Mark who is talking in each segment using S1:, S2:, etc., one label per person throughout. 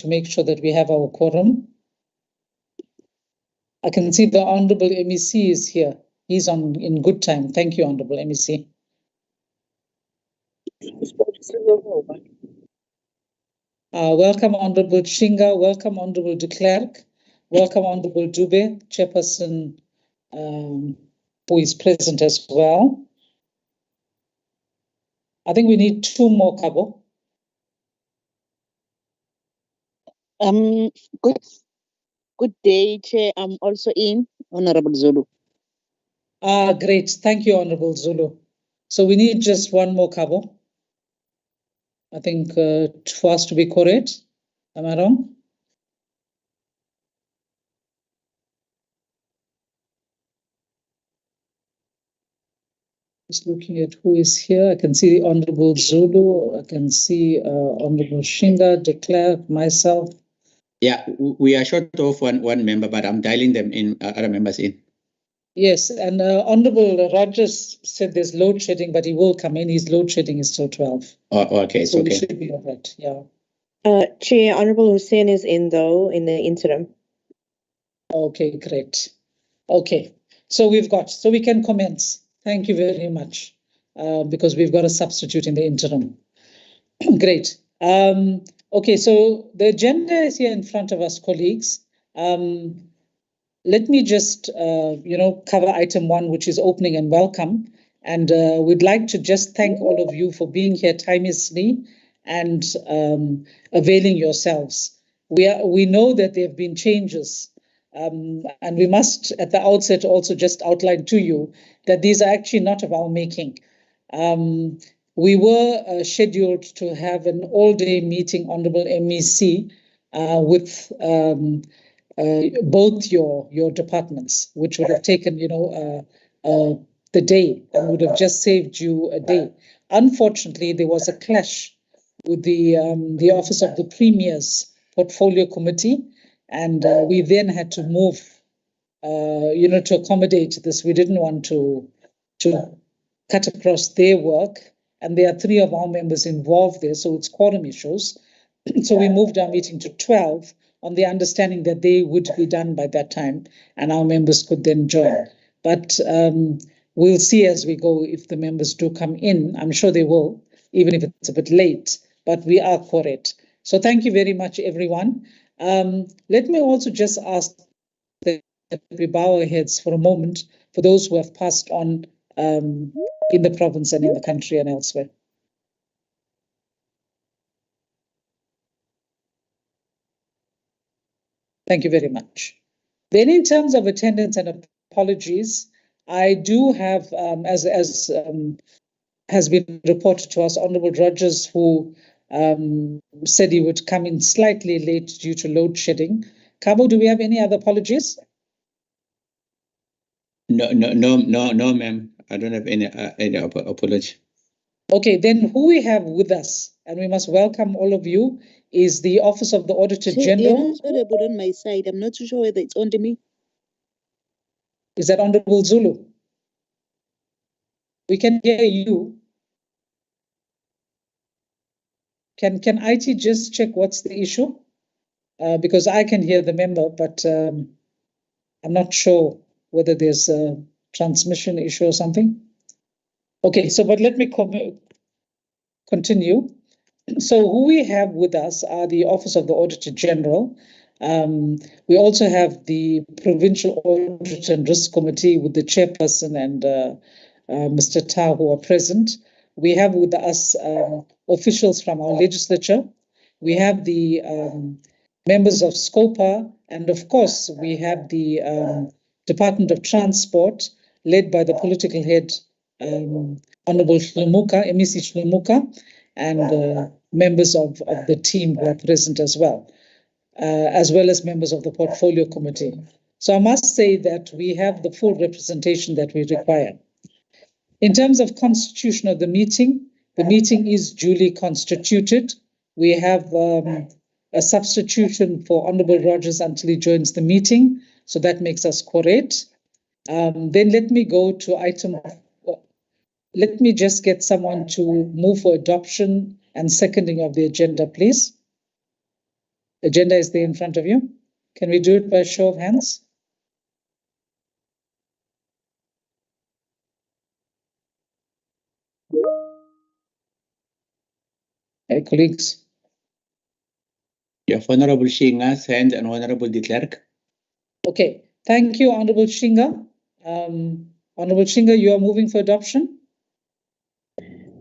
S1: to make sure that we have our quorum. I can see the Honorable MEC is here. He's on in good time. Thank you, Honorable MEC. Welcome, Honorable Shinga. Welcome, Honorable de Klerk. Welcome, Honorable Dube, Chairperson, who is present as well. I think we need two more, Kabo.
S2: Good day, Chair. I'm also in, Honorable Zulu.
S1: Great. Thank you, Honorable Zulu. So we need just one more, Kabo. I think for us to be correct. Am I wrong? Just looking at who is here. I can see the Honorable Zulu. I can see Honorable Shinga, de Klerk, myself.
S3: Yeah, we are short of one member, but I'm dialing them in, other members in.
S1: Yes, and Honorable Rogers said there's load shedding, but he will come in. His load shedding is till 12.
S3: Oh, okay,
S1: so
S3: okay.
S1: We should be all right, yeah.
S4: Chair, Honorable Hussein is in, though, in the interim.
S1: Okay, great. Okay, so we can commence. Thank you very much, because we've got a substitute in the interim. Great. Okay, so the agenda is here in front of us, colleagues. Let me just, cover item 1, which is opening and welcome. And we'd like to just thank all of you for being here timelessly and availing yourselves. We know that there have been changes, and we must, at the outset, also just outline to you that these are actually not of our making. We were scheduled to have an all-day meeting, Honorable MEC, with both your departments, which would have taken, the day and would have just saved you a day. Unfortunately, there was a clash with the Office of the Premier's Portfolio Committee, and we then had to move, to accommodate this. We didn't want to cut across their work, and there are 3 of our members involved there, so it's quorum issues. So we moved our meeting to 12 on the understanding that they would be done by that time and our members could then join. But we'll see as we go if the members do come in. I'm sure they will, even if it's a bit late, but we are for it. So thank you very much, everyone. Let me also just ask that we bow our heads for a moment for those who have passed on in the province and in the country and elsewhere. Thank you very much. Then in terms of attendance and apologies, I do have, as has been reported to us, Honorable Rogers, who said he would come in slightly late due to load shedding. Kabo, do we have any other apologies?
S3: No, ma'am. I don't have any apology.
S1: Okay, then who we have with us, and we must welcome all of you, is the Office of the Auditor General.
S2: It's audible on my side. I'm not too sure whether it's only me.
S1: Is that Honorable Zulu? We can hear you. Can IT just check what's the issue? Because I can hear the member, but I'm not sure whether there's a transmission issue or something. Okay, so but let me continue. So who we have with us are the Office of the Auditor General. We also have the Provincial Audit and Risk Committee with the chairperson and Mr. Ta, who are present. We have with us officials from our legislature. We have the members of Scopa, and of course, we have the Department of Transport, led by the political head, Honorable Shlemuka, MEC Shlemuka, and members of the team who are present as well as members of the Portfolio Committee. So I must say that we have the full representation that we require. In terms of constitution of the meeting is duly constituted. We have a substitution for Honorable Rogers until he joins the meeting, so that makes us correct. Then let me go to item. Let me just get someone to move for adoption and seconding of the agenda, please. agenda is there in front of you. Can we do it by show of hands? Hey, colleagues.
S3: You have Honorable Shinga's hand and Honorable de Klerk.
S1: Okay, thank you, Honorable Shinga. Honorable Shinga, you are moving for adoption?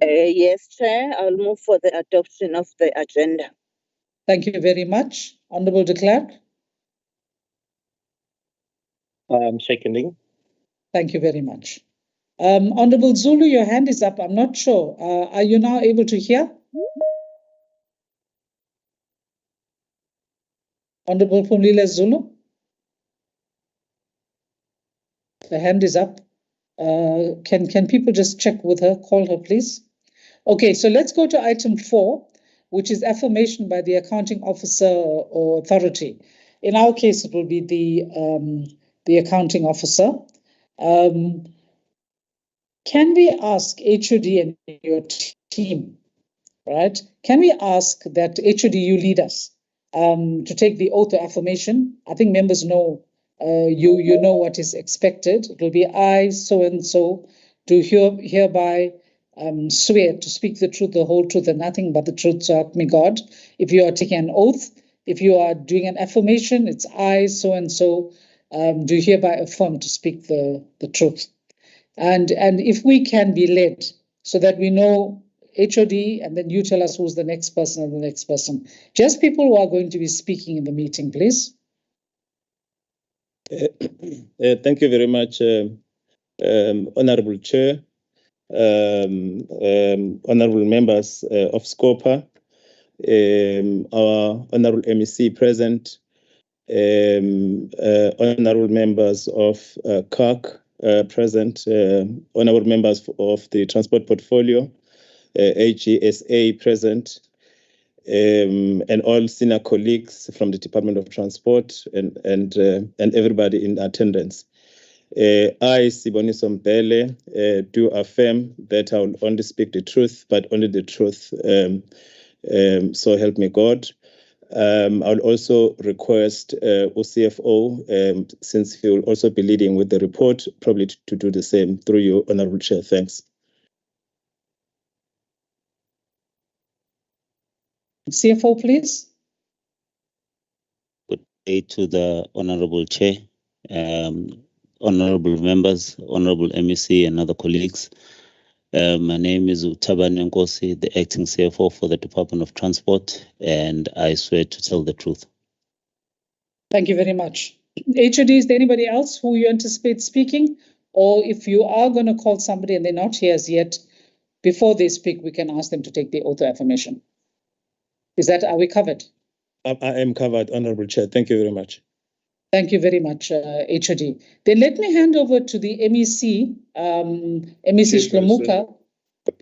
S2: Yes, Chair. I'll move for the adoption of the agenda.
S1: Thank you very much. Honorable de Klerk?
S5: I'm seconding.
S1: Thank you very much. Honorable Zulu, your hand is up. I'm not sure. Are you now able to hear? Honorable Pumlile Zulu? The hand is up. Can people just check with her? Call her, please. Okay, so let's go to item 4, which is affirmation by the accounting officer or authority. In our case, it will be the accounting officer. Can we ask HOD and your team, right? Can we ask that HOD, you lead us to take the oath of affirmation? I think members know, you know what is expected. It will be I, so-and-so, do hereby swear to speak the truth, the whole truth, and nothing but the truth, so help me God. If you are taking an oath, if you are doing an affirmation, it's I, so-and-so, do hereby affirm to speak the truth. And if we can be led so that we know HOD, and then you tell us who's the next person and the next person. Just people who are going to be speaking in the meeting, please.
S5: Thank you very much, Honorable Chair, honorable members of Scopa, our honorable MEC present, honorable members of CAC present, honorable members of the transport portfolio, AGSA present, and all senior colleagues from the Department of Transport and everybody in attendance. I, Siboniso Mbele, do affirm that I will only speak the truth, but only the truth, so help me God. I will also request OCFO, since he will also be leading with the report, probably to do the same through you, Honorable Chair. Thanks.
S1: CFO, please.
S6: Good day to the Honorable Chair, honorable members, honorable MEC and other colleagues. My name is Utabani Nkosi, the acting CFO for the Department of Transport, and I swear to tell the truth.
S1: Thank you very much. HOD, is there anybody else who you anticipate speaking? Or if you are going to call somebody and they're not here as yet, before they speak, we can ask them to take the oath of affirmation. Are we covered?
S5: I am covered, Honorable Chair. Thank you very much.
S1: Thank you very much, HOD. Then let me hand over to the MEC, MEC Shlomuka.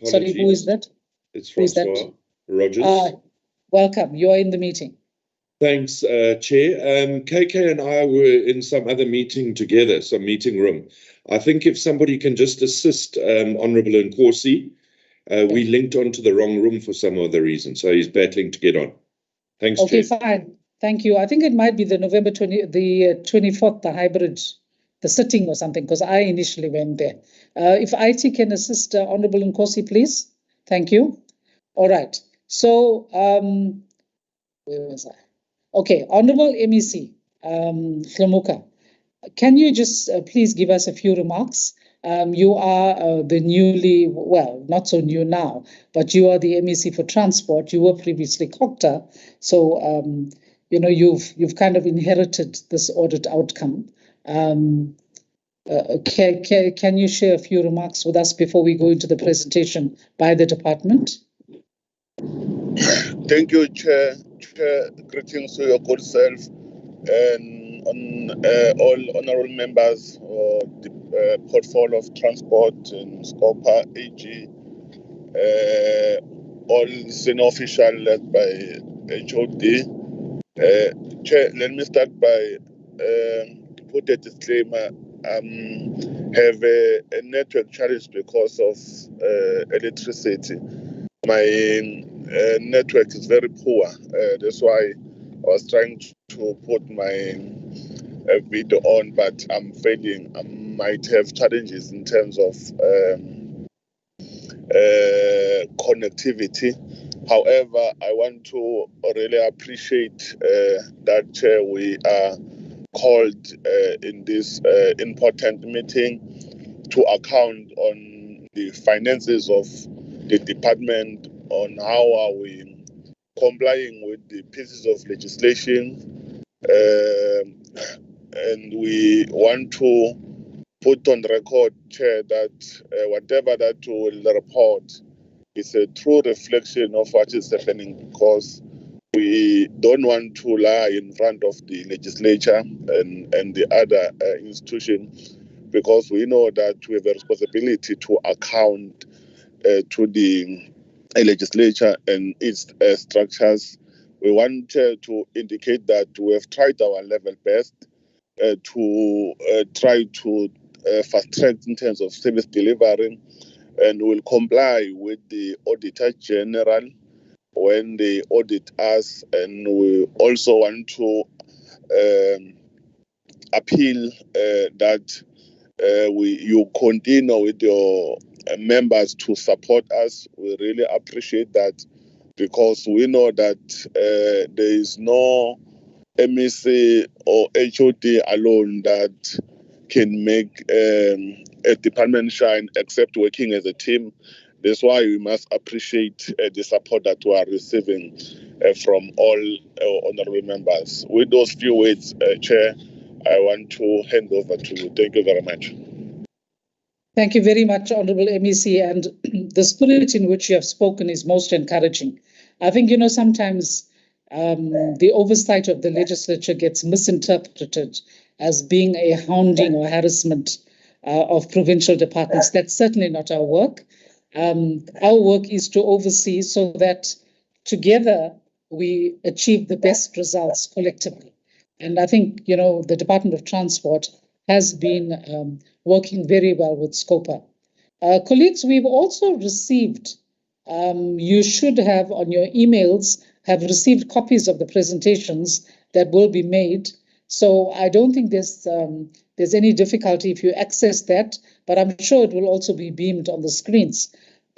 S1: Sorry, who is that?
S7: It's Francois Rogers.
S1: Welcome. You are in the meeting.
S7: Thanks, Chair. KK and I were in some other meeting together, some meeting room. I think if somebody can just assist Honourable Nkosi, we linked onto the wrong room for some other reason, so he's battling to get on. Thanks,
S1: Okay,
S7: Chair.
S1: fine. Thank you. I think it might be the November 24th, the hybrid, the sitting or something, because I initially went there. If IT can assist Honourable Nkosi, please. Thank you. All right. So, where was I? Okay, Honourable MEC, Shlomuka, can you just please give us a few remarks? You are the newly, well, not so new now, but you are the MEC for transport. You were previously COCTA, so you've kind of inherited this audit outcome. Can you share a few remarks with us before we go into the presentation by the department?
S8: Thank you, Chair. Greetings to your good self and all honourable members of the portfolio of transport and Scopa AG, all senior officials led by HOD. Chair, let me start by put a disclaimer. Have a network challenge because of electricity. My network is very poor. That's why was trying to put my video on, but I'm failing. I might have challenges in terms of connectivity. However, I want to really appreciate that we are called in this important meeting to account on the finances of the department, on how are we complying with the pieces of legislation, and we want to put on record, Chair, that whatever that will report is a true reflection of what is happening, because we don't want to lie in front of the legislature and the other institution, because we know that we have a responsibility to account to the legislature and its structures. We want to indicate that we have tried our level best to try to fast track in terms of service delivery, and will comply with the Auditor General when they audit us. And we also want to appeal that you continue with your members to support us. We really appreciate that, because we know that there is no MEC or HOD alone that can make a department shine except working as a team. That's why we must appreciate the support that we are receiving from all honorable members. With those few words, Chair, I want to hand over to you. Thank you very much.
S1: Thank you very much, Honourable MEC. And the spirit in which you have spoken is most encouraging. I think, sometimes the oversight of the legislature gets misinterpreted as being a hounding or harassment of provincial departments. That's certainly not our work. Our work is to oversee so that together we achieve the best results collectively. And I think, the Department of Transport has been working very well with Scopa. Colleagues, we've also received, you should have on your emails, have received copies of the presentations that will be made. So I don't think there's any difficulty if you access that, but I'm sure it will also be beamed on the screens.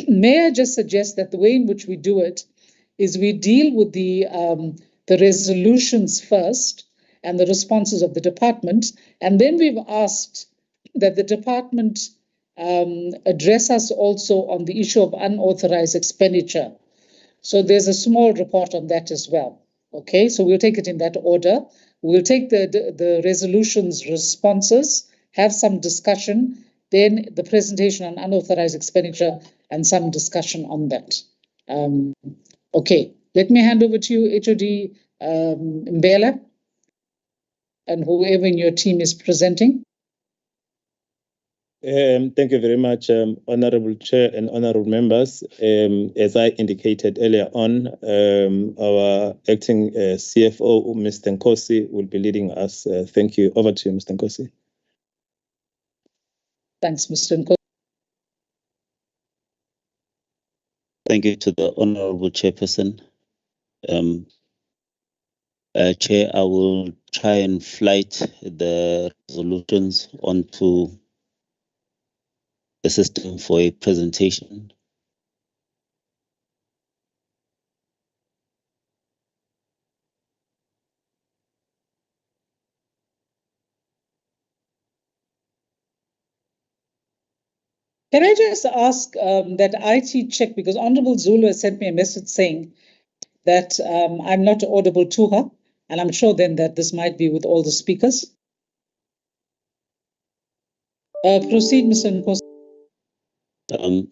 S1: May I just suggest that the way in which we do it is we deal with the resolutions first and the responses of the department, and then we've asked that the department address us also on the issue of unauthorized expenditure. So there's a small report on that as well. Okay, so we'll take it in that order. We'll take the resolutions responses, have some discussion, then the presentation on unauthorized expenditure and some discussion on that. Okay, let me hand over to you, HOD Mbela, and whoever in your team is presenting.
S5: Thank you very much, Honorable Chair and Honorable Members. As I indicated earlier on, our acting CFO, Mr. Nkosi, will be leading us. Thank you. Over to you, Mr. Nkosi.
S1: Thanks, Mr. Nkosi.
S6: Thank you to the Honorable Chairperson. Chair, I will try and flight the resolutions onto the system for a presentation.
S1: Can I just ask that IT check, because Honorable Zulu has sent me a message saying that I'm not audible to her, and I'm sure then that this might be with all the speakers. Proceed, Mr. Nkosi.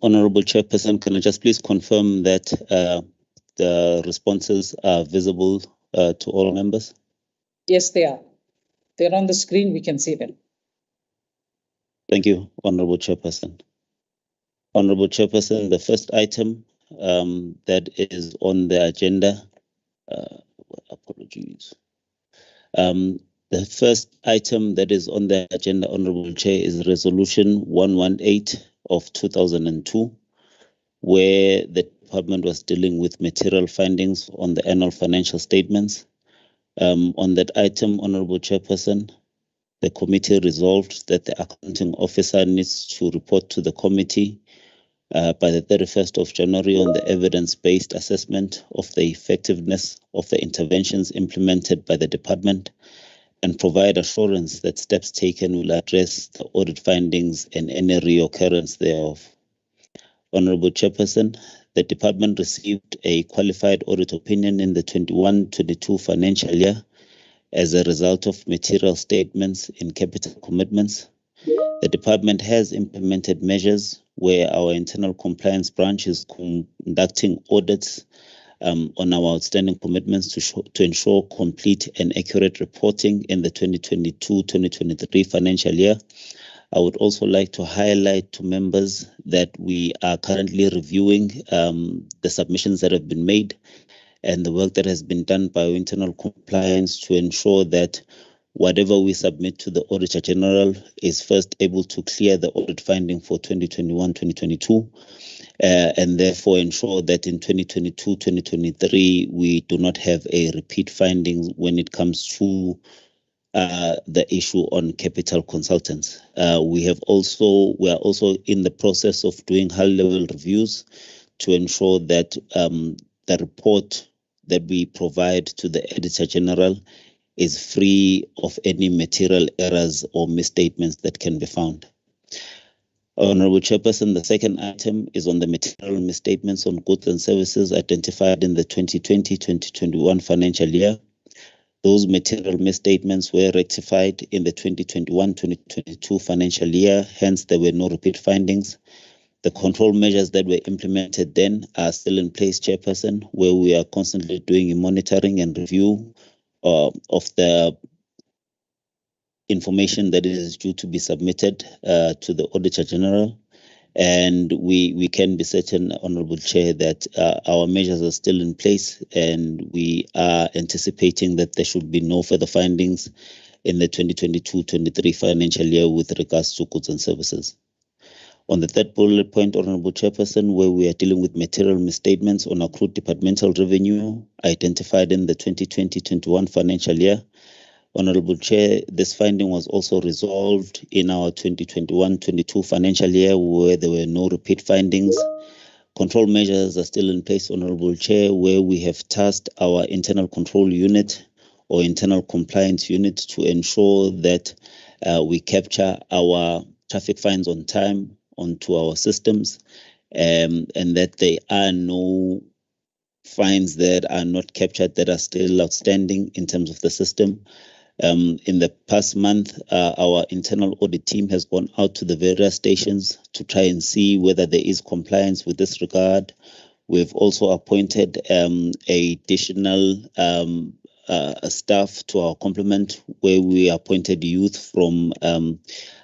S6: Honorable Chairperson, can I just please confirm that the responses are visible to all members?
S1: Yes, they are. They're on the screen. We can see them.
S6: Thank you, Honorable Chairperson. Honorable Chairperson, the first item that is on the agenda, apologies. The first item that is on the agenda, Honorable Chair, is Resolution 118 of 2002, where the department was dealing with material findings on the annual financial statements. On that item, Honorable Chairperson, the committee resolved that the accounting officer needs to report to the committee by the 31st of January on the evidence-based assessment of the effectiveness of the interventions implemented by the department and provide assurance that steps taken will address the audit findings and any reoccurrence thereof. Honorable Chairperson, the department received a qualified audit opinion in the 21-22 financial year as a result of material statements in capital commitments. The department has implemented measures where our internal compliance branch is conducting audits on our outstanding commitments to ensure complete and accurate reporting in the 2022-2023 financial year. I would also like to highlight to members that we are currently reviewing the submissions that have been made and the work that has been done by our internal compliance to ensure that whatever we submit to the Auditor General is first able to clear the audit finding for 2021-2022 and therefore ensure that in 2022-2023 we do not have a repeat finding when it comes to the issue on capital consultants. We are also in the process of doing high-level reviews to ensure that the report that we provide to the Auditor General is free of any material errors or misstatements that can be found. Honorable Chairperson, the second item is on the material misstatements on goods and services identified in the 2020-2021 financial year. Those material misstatements were rectified in the 2021-2022 financial year, hence there were no repeat findings. The control measures that were implemented then are still in place, Chairperson, where we are constantly doing a monitoring and review of the information that is due to be submitted to the Auditor General. And we can be certain, Honorable Chair, that our measures are still in place and we are anticipating that there should be no further findings in the 2022-23 financial year with regards to goods and services. On the third bullet point, Honorable Chairperson, where we are dealing with material misstatements on accrued departmental revenue identified in the 2020-21 financial year, Honorable Chair, this finding was also resolved in our 2021-22 financial year where there were no repeat findings. Control measures are still in place, Honorable Chair, where we have tasked our internal control unit or internal compliance unit to ensure that we capture our traffic fines on time onto our systems and that there are no fines that are not captured that are still outstanding in terms of the system. In the past month, our internal audit team has gone out to the various stations to try and see whether there is compliance with this regard. We've also appointed additional staff to our complement, where we appointed youth from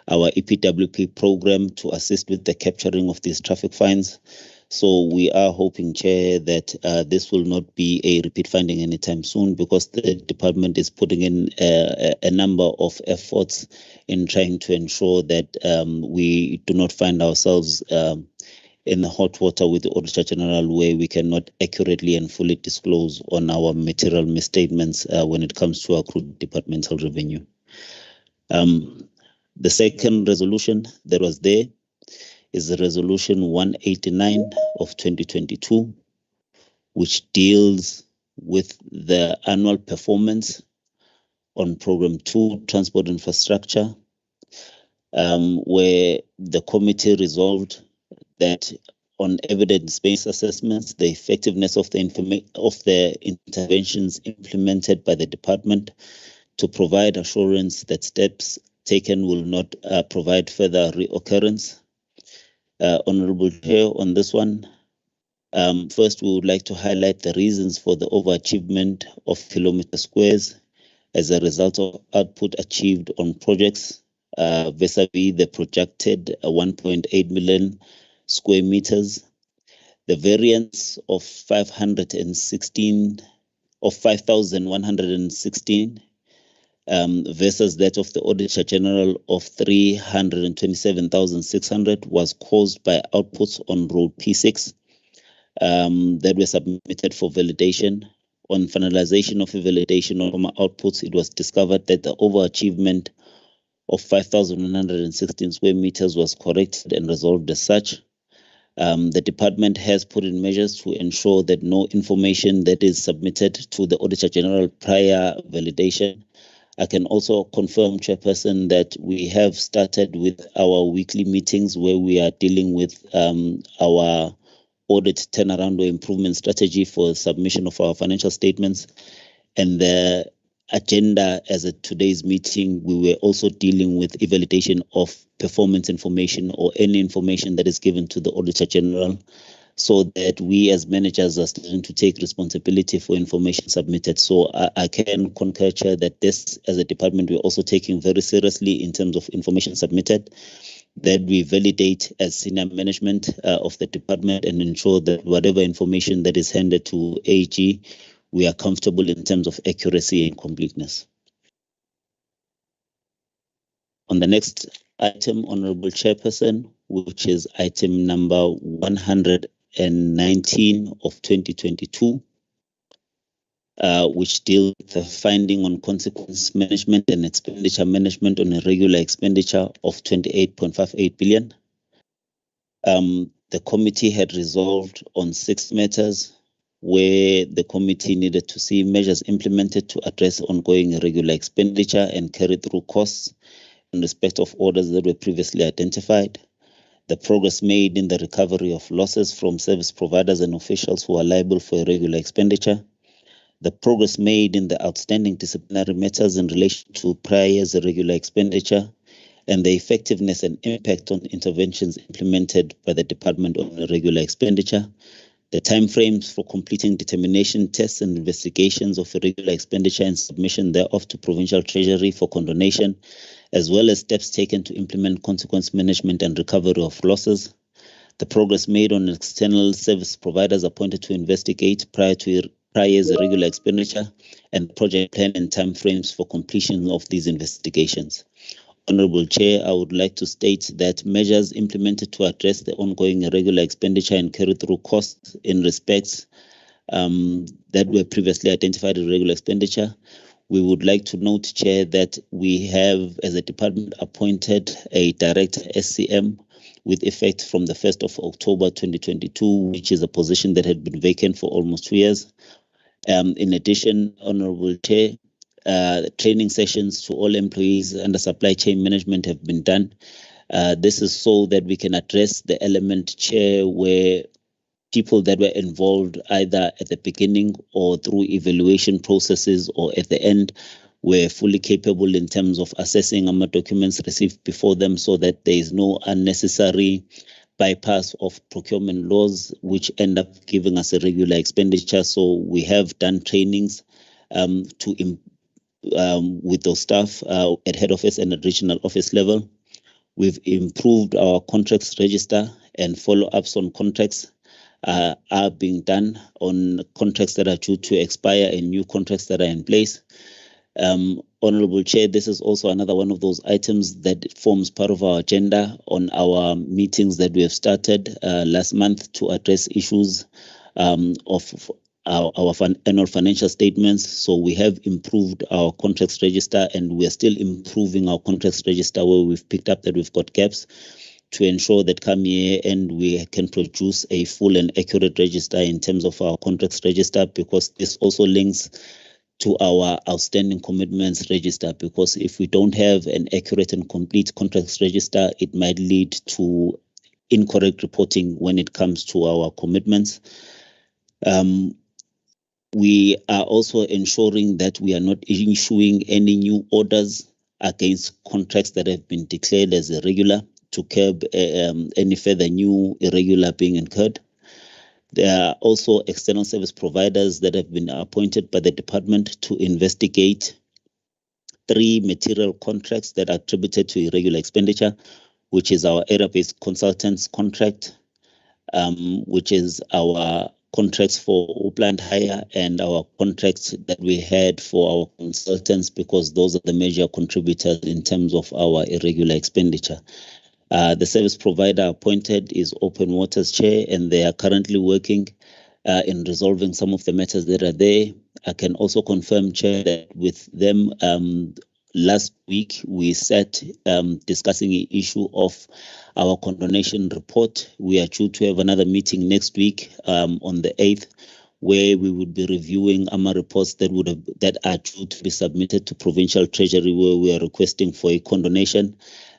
S6: our EPWP program to assist with the capturing of these traffic fines. So we are hoping, Chair, that this will not be a repeat finding anytime soon, because the department is putting in a number of efforts in trying to ensure that we do not find ourselves in the hot water with the Auditor General, where we cannot accurately and fully disclose on our material misstatements when it comes to accrued departmental revenue. The second resolution that was there is the Resolution 189 of 2022, which deals with the annual performance on Program 2, Transport Infrastructure, where the committee resolved that on evidence-based assessments, the effectiveness of the interventions implemented by the department to provide assurance that steps taken will not provide further reoccurrence. Honorable Chair, on this one, first we would like to highlight the reasons for the overachievement of kilometer squares as a result of output achieved on projects vis-a-vis the projected 1.8 million square meters. The variance of 5,116 versus that of the Auditor General of 327,600 was caused by outputs on Road P6 that were submitted for validation on finalization of a validation of our outputs, it was discovered that the overachievement of 5,116 square meters was corrected and resolved as such. The department has put in measures to ensure that no information that is submitted to the Auditor General prior validation. I can also confirm, Chairperson, that we have started with our weekly meetings where we are dealing with our audit turnaround or improvement strategy for submission of our financial statements. And the agenda as at today's meeting, we were also dealing with validation of performance information or any information that is given to the Auditor General, so that we as managers are starting to take responsibility for information submitted. So I can concur, Chair, that this as a department we're also taking very seriously in terms of information submitted, that we validate as senior management of the department and ensure that whatever information that is handed to AG, we are comfortable in terms of accuracy and completeness. On the next item, Honorable Chairperson, which is item number 119 of 2022, which deals with the finding on consequence management and expenditure management on a regular expenditure of 28.58 billion. The committee had resolved on 6 matters where the committee needed to see measures implemented to address ongoing irregular expenditure and carry through costs in respect of orders that were previously identified, the progress made in the recovery of losses from service providers and officials who are liable for irregular expenditure, the progress made in the outstanding disciplinary matters in relation to prior year's irregular expenditure, and the effectiveness and impact on interventions implemented by the Department on irregular expenditure, the timeframes for completing determination tests and investigations of irregular expenditure and submission thereof to Provincial Treasury for condonation, as well as steps taken to implement consequence management and recovery of losses, the progress made on external service providers appointed to investigate prior year's irregular expenditure, and project plan and timeframes for completion of these investigations. Honorable Chair, I would like to state that measures implemented to address the ongoing irregular expenditure and carry through costs in respects that were previously identified as irregular expenditure. We would like to note, Chair, that we have, as a department, appointed a director SCM with effect from the 1st of October 2022, which is a position that had been vacant for almost 2 years. In addition, Honorable Chair, training sessions to all employees under supply chain management have been done. This is so that we can address the element, Chair, where people that were involved either at the beginning or through evaluation processes or at the end were fully capable in terms of assessing our documents received before them, so that there is no unnecessary bypass of procurement laws which end up giving us irregular expenditure. So we have done trainings with those staff at head office and at regional office level. We've improved our contracts register, and follow-ups on contracts are being done on contracts that are due to expire and new contracts that are in place. Honorable Chair, this is also another one of those items that forms part of our agenda on our meetings that we have started last month to address issues of our annual financial statements. So we have improved our contracts register, and we are still improving our contracts register where we've picked up that we've got gaps, to ensure that come year end we can produce a full and accurate register in terms of our contracts register, because this also links to our outstanding commitments register, because if we don't have an accurate and complete contracts register, it might lead to incorrect reporting when it comes to our commitments. We are also ensuring that we are not issuing any new orders against contracts that have been declared as irregular, to curb any further new irregular being incurred. There are also external service providers that have been appointed by the department to investigate 3 material contracts that are attributed to irregular expenditure, which is our area-based consultants contract, which is our contracts for plant hire, and our contracts that we had for our consultants, because those are the major contributors in terms of our irregular expenditure. The service provider appointed is Open Waters Chair, and they are currently working in resolving some of the matters that are there. I can also confirm, Chair, that with them, last week we sat discussing the issue of our condonation report. We are due to have another meeting next week on the 8th, where we would be reviewing AMA reports that are due to be submitted to Provincial Treasury, where we are requesting for a condonation.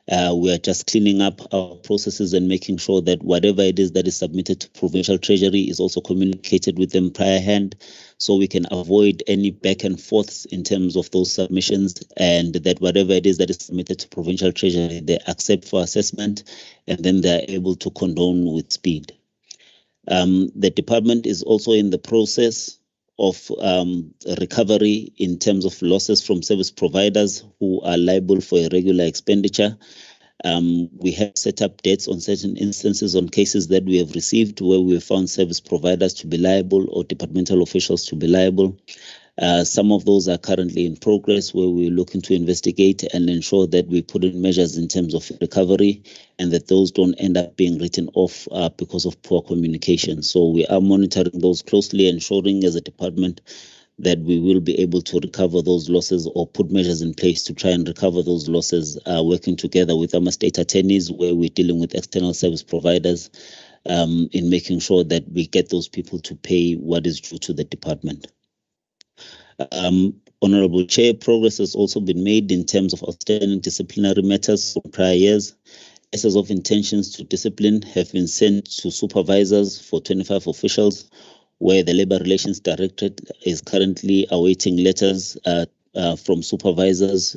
S6: We are just cleaning up our processes and making sure that whatever it is that is submitted to Provincial Treasury is also communicated with them prior hand, so we can avoid any back and forths in terms of those submissions, and that whatever it is that is submitted to Provincial Treasury, they accept for assessment, and then they are able to condone with speed. The department is also in the process of recovery in terms of losses from service providers who are liable for irregular expenditure. We have set up dates on certain instances on cases that we have received where we have found service providers to be liable or departmental officials to be liable. Some of those are currently in progress, where we're looking to investigate and ensure that we put in measures in terms of recovery and that those don't end up being written off because of poor communication. So we are monitoring those closely, ensuring as a department that we will be able to recover those losses or put measures in place to try and recover those losses, working together with our state attorneys, where we're dealing with external service providers in making sure that we get those people to pay what is due to the department. Honorable Chair, progress has also been made in terms of outstanding disciplinary matters from prior years. Letters of intentions to discipline have been sent to supervisors for 25 officials, where the Labour Relations Directorate is currently awaiting letters from supervisors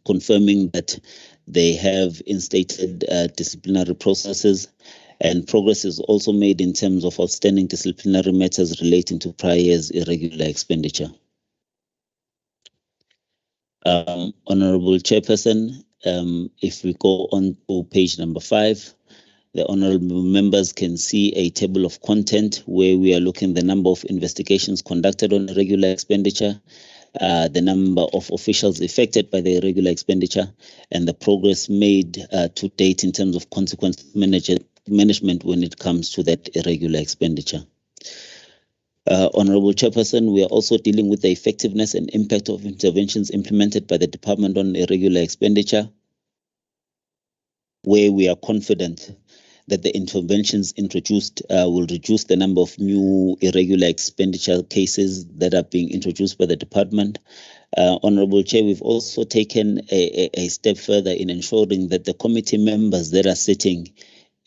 S6: confirming that they have instated disciplinary processes. And progress is also made in terms of outstanding disciplinary matters relating to prior years' irregular expenditure. Honorable Chairperson, if we go on to page number 5, the honorable members can see a table of content where we are looking at the number of investigations conducted on irregular expenditure, the number of officials affected by the irregular expenditure, and the progress made to date in terms of consequence management when it comes to that irregular expenditure. Honorable Chairperson, we are also dealing with the effectiveness and impact of interventions implemented by the Department on irregular expenditure, where we are confident that the interventions introduced will reduce the number of new irregular expenditure cases that are being introduced by the department. Honorable Chair, we've also taken a step further in ensuring that the committee members that are sitting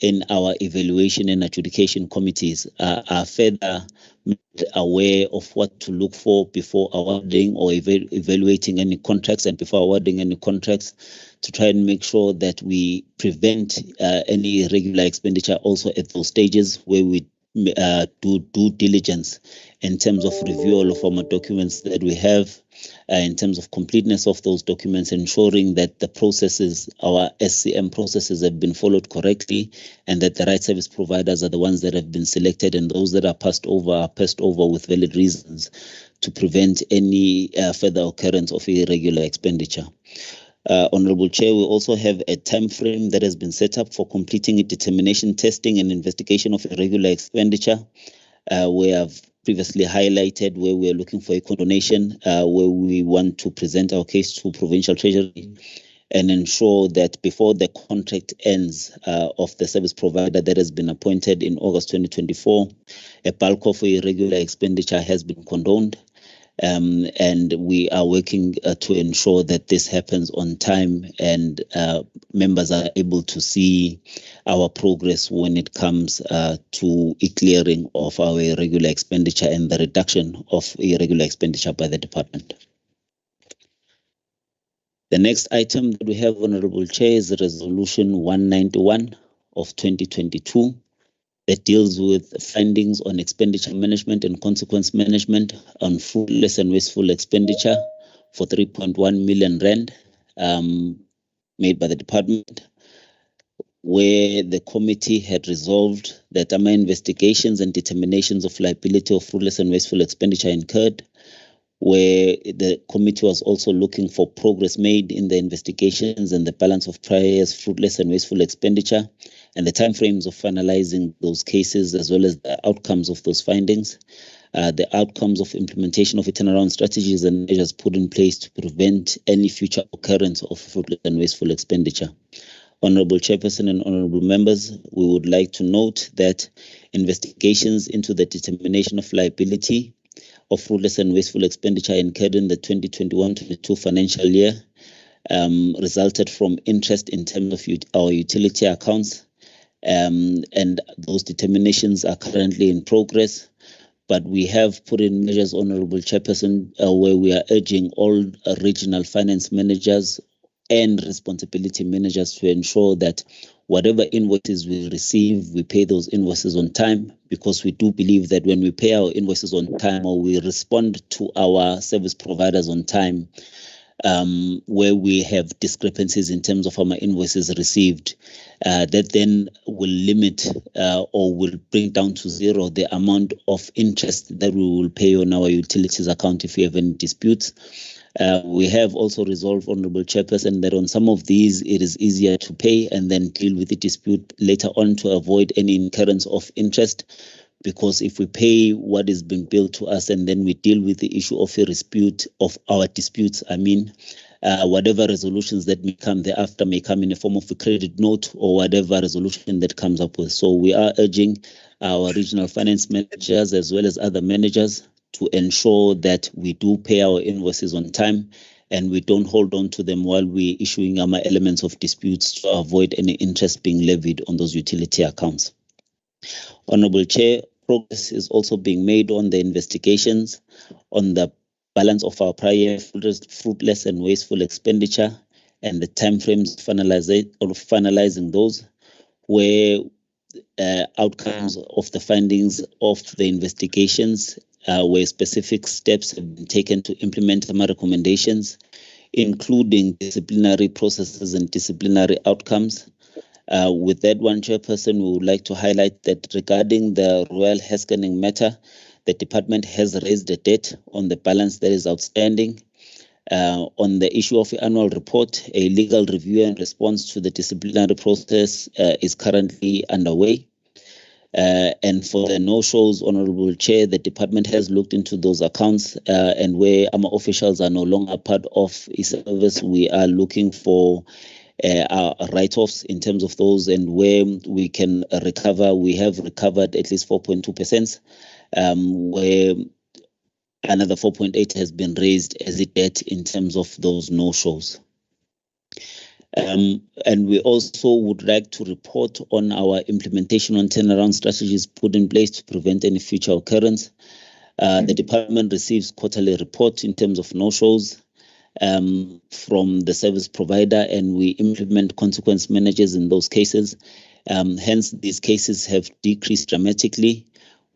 S6: in our evaluation and adjudication committees are further made aware of what to look for before awarding or evaluating any contracts, and before awarding any contracts, to try and make sure that we prevent any irregular expenditure also at those stages, where we do due diligence in terms of review all of our documents that we have, in terms of completeness of those documents, ensuring that the processes, our SCM processes, have been followed correctly, and that the right service providers are the ones that have been selected, and those that are passed over with valid reasons, to prevent any further occurrence of irregular expenditure. Honorable Chair, we also have a time frame that has been set up for completing a determination, testing and investigation of irregular expenditure. We have previously highlighted where we are looking for a condonation, where we want to present our case to Provincial Treasury and ensure that before the contract ends of the service provider that has been appointed in August 2024, a bulk of irregular expenditure has been condoned. And we are working to ensure that this happens on time, and members are able to see our progress when it comes to a clearing of our irregular expenditure and the reduction of irregular expenditure by the department. The next item that we have, Honorable Chair, is Resolution 191 of 2022. That deals with findings on expenditure management and consequence management on fruitless and wasteful expenditure for 3.1 million rand made by the department, where the committee had resolved that AMA investigations and determinations of liability of fruitless and wasteful expenditure incurred, where the committee was also looking for progress made in the investigations and the balance of prior years' fruitless and wasteful expenditure, and the timeframes of finalizing those cases, as well as the outcomes of those findings. the outcomes of implementation of a turnaround strategies and measures put in place to prevent any future occurrence of fruitless and wasteful expenditure. Honorable Chairperson and honorable members, we would like to note that investigations into the determination of liability of fruitless and wasteful expenditure incurred in the 2021-22 financial year resulted from interest in terms of our utility accounts, and those determinations are currently in progress. But we have put in measures, Honorable Chairperson, where we are urging all regional finance managers and responsibility managers to ensure that whatever invoices we receive, we pay those invoices on time, because we do believe that when we pay our invoices on time or we respond to our service providers on time, where we have discrepancies in terms of our invoices received, that then will limit or will bring down to zero the amount of interest that we will pay on our utilities account if we have any disputes. We have also resolved, Honorable Chairperson, that on some of these it is easier to pay and then deal with the dispute later on to avoid any incurrence of interest. Because if we pay what is being billed to us and then we deal with the issue of a dispute of our disputes, whatever resolutions that may come thereafter may come in the form of a credit note or whatever resolution that comes up with. So we are urging our regional finance managers as well as other managers to ensure that we do pay our invoices on time and we don't hold on to them while we're issuing our elements of disputes to avoid any interest being levied on those utility accounts. Honorable Chair, progress is also being made on the investigations on the balance of our prior fruitless and wasteful expenditure and the timeframes finalizing those, where outcomes of the findings of the investigations, where specific steps have been taken to implement some recommendations, including disciplinary processes and disciplinary outcomes. With that one, Chairperson, we would like to highlight that regarding the Royal Heskening matter, the department has raised a debt on the balance that is outstanding. On the issue of the annual report, a legal review and response to the disciplinary process is currently underway. And for the no-shows, Honorable Chair, the department has looked into those accounts, and where our officials are no longer part of a service, we are looking for our write-offs in terms of those, and where we can recover. We have recovered at least 4.2%, where another 4.8 has been raised as a debt in terms of those no-shows. And we also would like to report on our implementation on turnaround strategies put in place to prevent any future occurrence. The department receives quarterly report in terms of no-shows from the service provider, and we implement consequence managers in those cases. Hence, these cases have decreased dramatically,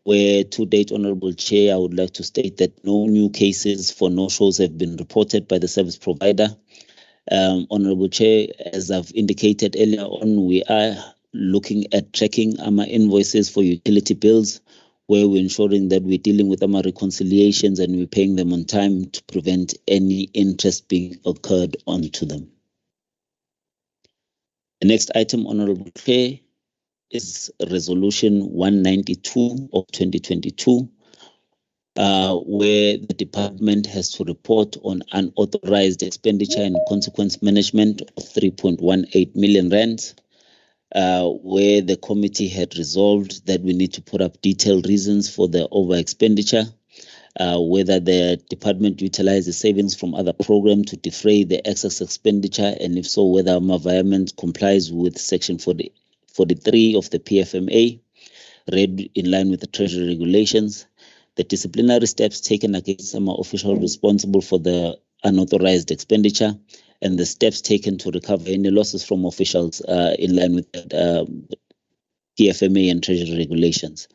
S6: where to date, Honorable Chair, I would like to state that no new cases for no-shows have been reported by the service provider. Honorable Chair, as I've indicated earlier on, we are looking at tracking our invoices for utility bills, where we're ensuring that we're dealing with our reconciliations and we're paying them on time to prevent any interest being occurred onto them. The next item, Honorable Chair, is Resolution 192 of 2022, where the department has to report on unauthorized expenditure and consequence management of 3.18 million rands. Where the committee had resolved that we need to put up detailed reasons for the over expenditure, whether the department utilized the savings from other programs to defray the excess expenditure, and if so, whether our environment complies with Section 43 of the PFMA, read in line with the Treasury regulations, the disciplinary steps taken against some official responsible for the unauthorized expenditure, and the steps taken to recover any losses from officials in line with PFMA and Treasury regulations.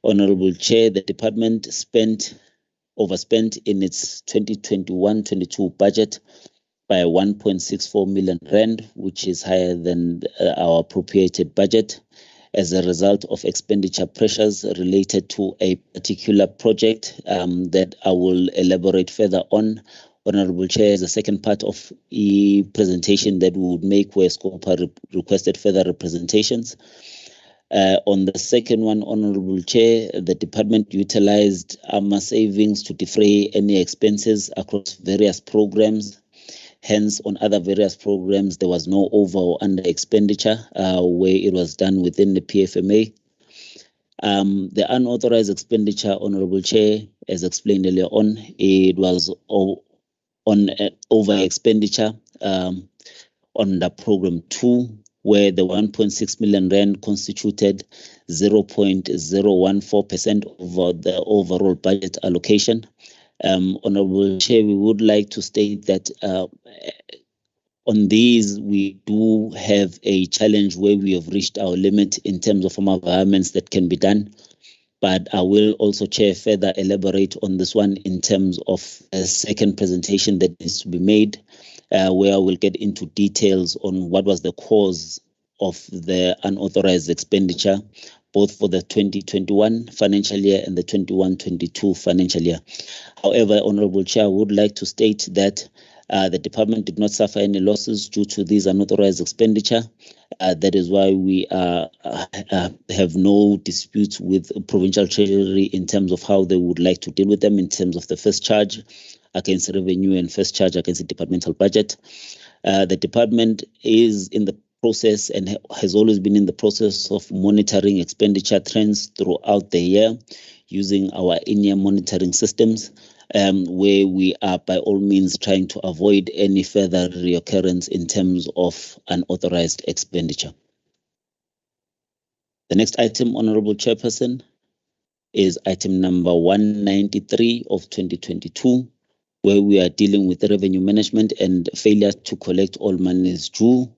S6: Honorable Chair, the department overspent in its 2021-22 budget by 1.64 million rand, which is higher than our appropriated budget, as a result of expenditure pressures related to a particular project that I will elaborate further on. Honorable Chair, as the second part of the presentation that we would make where Scopa requested further representations. On the second one, Honorable Chair, the department utilized AMA savings to defray any expenses across various programs. Hence, on other various programs, there was no over or under expenditure where it was done within the PFMA. The unauthorized expenditure, Honorable Chair, as explained earlier on, it was on over expenditure on the program 2, where the 1.6 million rand constituted 0.014% of the overall budget allocation. Honorable Chair, we would like to state that on these, we do have a challenge where we have reached our limit in terms of environments that can be done. But I will also, Chair, further elaborate on this one in terms of a second presentation that needs to be made, where I will get into details on what was the cause of the unauthorized expenditure, both for the 2021 financial year and the 21-22 financial year. However, Honorable Chair, I would like to state that the department did not suffer any losses due to these unauthorized expenditure. That is why we have no disputes with Provincial Treasury in terms of how they would like to deal with them in terms of the first charge against revenue and first charge against the departmental budget. The department is in the process and has always been in the process of monitoring expenditure trends throughout the year using our in-year monitoring systems, where we are by all means trying to avoid any further reoccurrence in terms of unauthorized expenditure. The next item, Honorable Chairperson, is item number 193 of 2022, where we are dealing with the revenue management and failure to collect all monies due,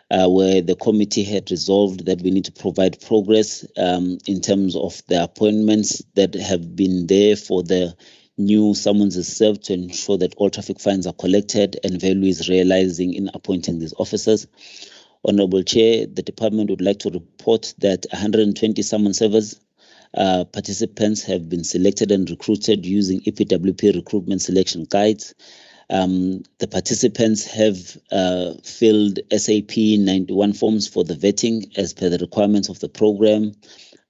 S6: where the committee had resolved that we need to provide progress in terms of the appointments that have been there for the new summonses served to ensure that all traffic fines are collected and value is realizing in appointing these officers. Honorable Chair, the department would like to report that 120 summons servers participants have been selected and recruited using EPWP recruitment selection guides. The participants have filled SAP 91 forms for the vetting as per the requirements of the program.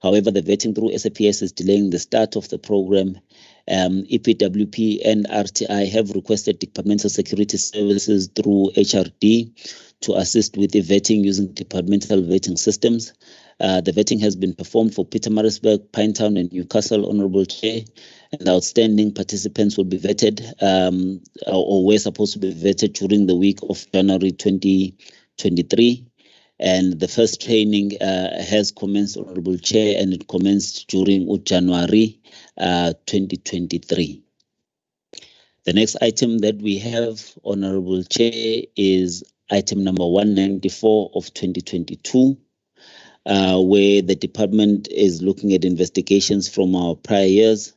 S6: However, the vetting through SAPS is delaying the start of the program. EPWP and RTI have requested departmental security services through HRD to assist with the vetting using departmental vetting systems. The vetting has been performed for Pietermaritzburg, Pinetown, and Newcastle, Honorable Chair. And outstanding participants will be vetted or were supposed to be vetted during the week of January 2023. And the first training has commenced, Honorable Chair, and it commenced during January 2023. The next item that we have, Honorable Chair, is item number 194 of 2022. Where the department is looking at investigations from our prior years.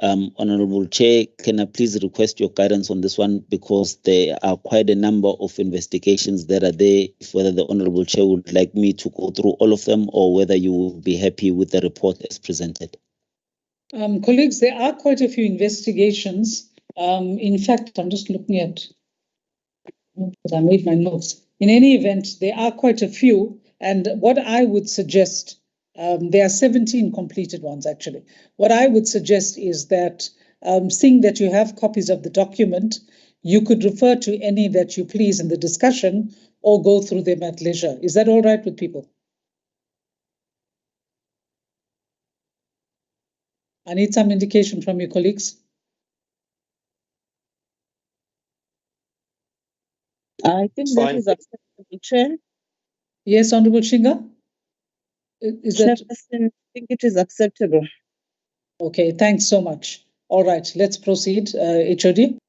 S6: Honorable Chair, can I please request your guidance on this one, because there are quite a number of investigations that are there, whether the Honorable Chair would like me to go through all of them or whether you will be happy with the report as presented.
S1: Colleagues, there are quite a few investigations. In fact, I'm just looking at, because I made my notes. In any event, there are quite a few. And what I would suggest, there are 17 completed ones actually. What I would suggest is that, seeing that you have copies of the document, you could refer to any that you please in the discussion or go through them at leisure. Is that all right with people? I need some indication from your colleagues.
S2: I think that is acceptable, Chair.
S1: Yes, Honorable Shinga?
S2: Chairperson, I think it is acceptable.
S1: Okay, thanks so much. All right, let's proceed. HOD.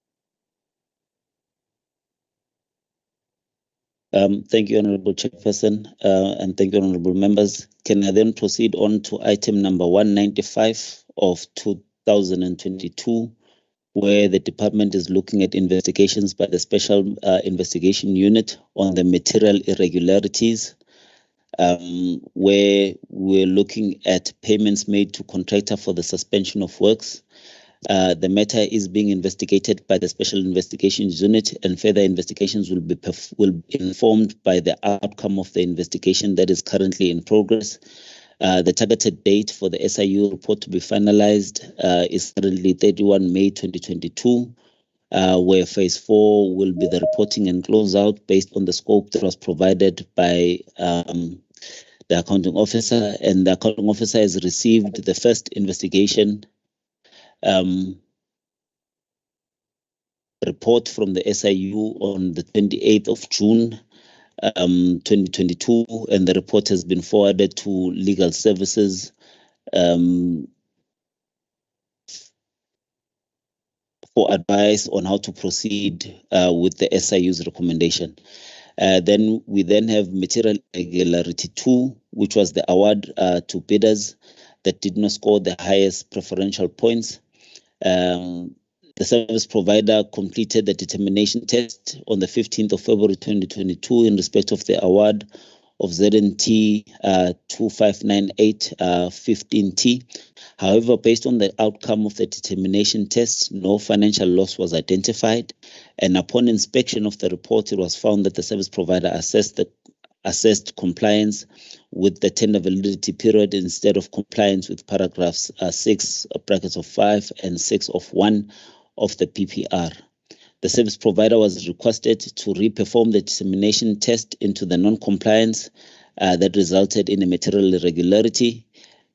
S6: Thank you, Honorable Chairperson, and thank you, Honorable Members. Can I then proceed on to item number 195 of 2022, where the department is looking at investigations by the Special Investigation Unit on the material irregularities, where we're looking at payments made to contractor for the suspension of works. The matter is being investigated by the Special Investigations Unit, and further investigations will be informed by the outcome of the investigation that is currently in progress. The targeted date for the SIU report to be finalized is currently 31 May 2022, where phase 4 will be the reporting and closeout based on the scope that was provided by the accounting officer, and the accounting officer has received the first investigation report from the SIU on the 28th of June 2022, and the report has been forwarded to legal services for advice on how to proceed with the SIU's recommendation. Then we have material irregularity 2, which was the award to bidders that did not score the highest preferential points. The service provider completed the determination test on the 15th of February 2022 in respect of the award of ZNT 2598 15T. However, based on the outcome of the determination test, no financial loss was identified, and upon inspection of the report, it was found that the service provider assessed compliance with the tender validity period instead of compliance with paragraphs 6 brackets of 5 and 6 of 1 of the PPR. The service provider was requested to re-perform the determination test into the non-compliance that resulted in a material irregularity,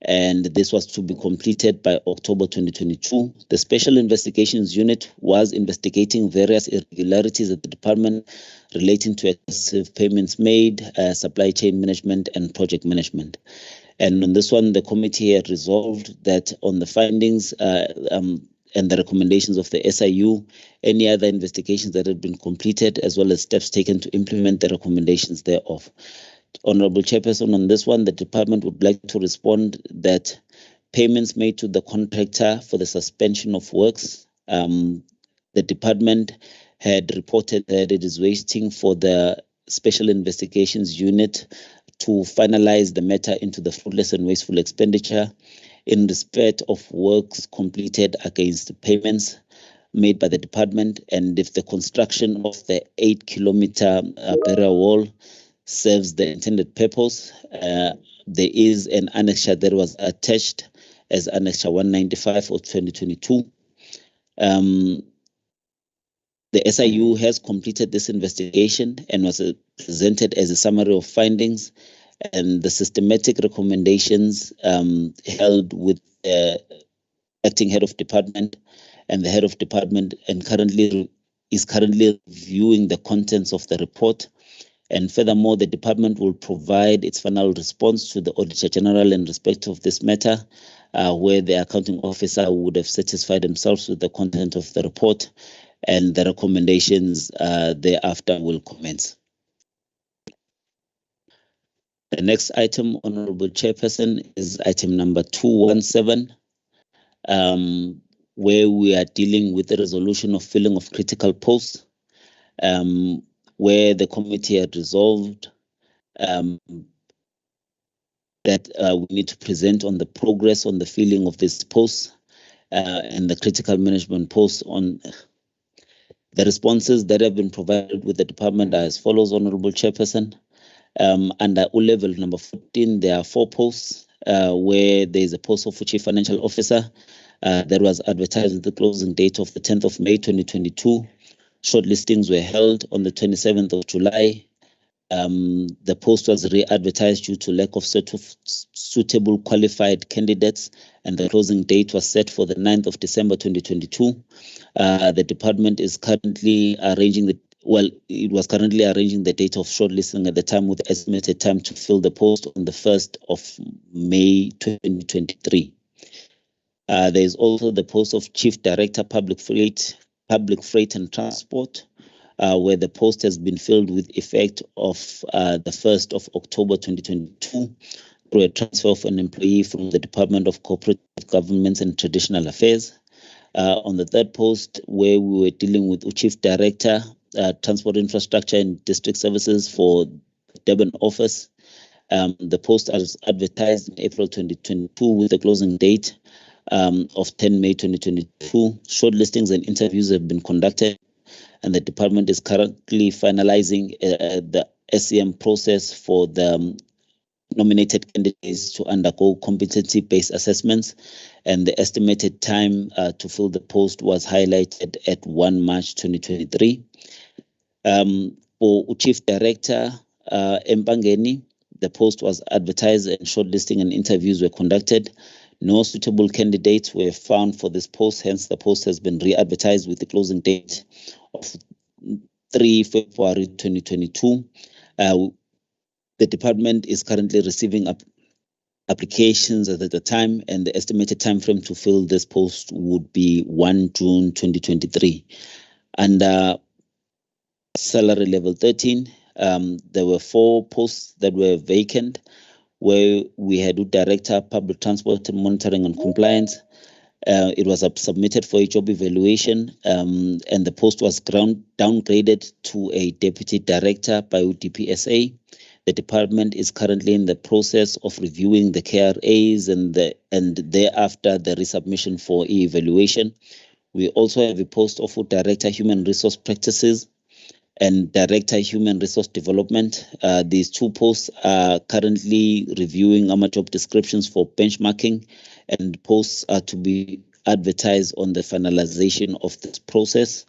S6: and this was to be completed by October 2022. The Special Investigations Unit was investigating various irregularities at the department relating to excessive payments made, supply chain management, and project management. And on this one, the committee had resolved that on the findings and the recommendations of the SIU, any other investigations that had been completed, as well as steps taken to implement the recommendations thereof. Honorable Chairperson, on this one, the department would like to respond that payments made to the contractor for the suspension of works, the department had reported that it is waiting for the Special Investigations Unit to finalize the matter into the fruitless and wasteful expenditure in respect of works completed against the payments made by the department, and if the construction of the 8-kilometer barrier wall serves the intended purpose. There is an annexure that was attached as Annexure 195 of 2022. The SIU has completed this investigation and was presented as a summary of findings, and the systematic recommendations held with the acting head of department and the head of department, and is currently reviewing the contents of the report. And furthermore, the department will provide its final response to the Auditor General in respect of this matter, where the accounting officer would have satisfied themselves with the content of the report, and the recommendations thereafter will commence. The next item, Honorable Chairperson, is item number 217, where we are dealing with the resolution of filling of critical posts, where the committee had resolved that we need to present on the progress on the filling of these posts and the critical management posts. On the responses that have been provided with the department are as follows, Honorable Chairperson. Under O-level number 14, there are 4 posts where there is a post of Chief Financial Officer that was advertised at the closing date of the 10th of May 2022. Shortlistings were held on the 27th of July. The post was re-advertised due to lack of suitable qualified candidates, and the closing date was set for the 9th of December 2022. The department is currently arranging it was currently arranging the date of shortlisting at the time, with the estimated time to fill the post on the 1st of May 2023. There is also the post of Chief Director Public Freight and Transport, where the post has been filled with effect of the 1st of October 2022 through a transfer of an employee from the Department of Cooperative Governments and Traditional Affairs. On the 3rd post, where we were dealing with Chief Director Transport Infrastructure and District Services for Durban office, the post was advertised in April 2022 with the closing date of 10 May 2022. Shortlistings and interviews have been conducted, and the department is currently finalizing the SEM process for the nominated candidates to undergo competency-based assessments, and the estimated time to fill the post was highlighted at 1 March 2023. For Chief Director Mpangeni, the post was advertised and shortlisting and interviews were conducted. No suitable candidates were found for this post, hence the post has been re-advertised with the closing date of 3 February 2022. The department is currently receiving applications at the time, and the estimated time frame to fill this post would be 1 June 2023. Under salary level 13, there were 4 posts that were vacant, where we had Director Public Transport Monitoring and Compliance. It was submitted for a job evaluation, and the post was downgraded to a Deputy Director by UDPSA. The department is currently in the process of reviewing the KRAs and thereafter the resubmission for evaluation. We also have a post of Director Human Resource Practices and Director Human Resource Development. These 2 posts are currently reviewing our job descriptions for benchmarking, and posts are to be advertised on the finalization of this process.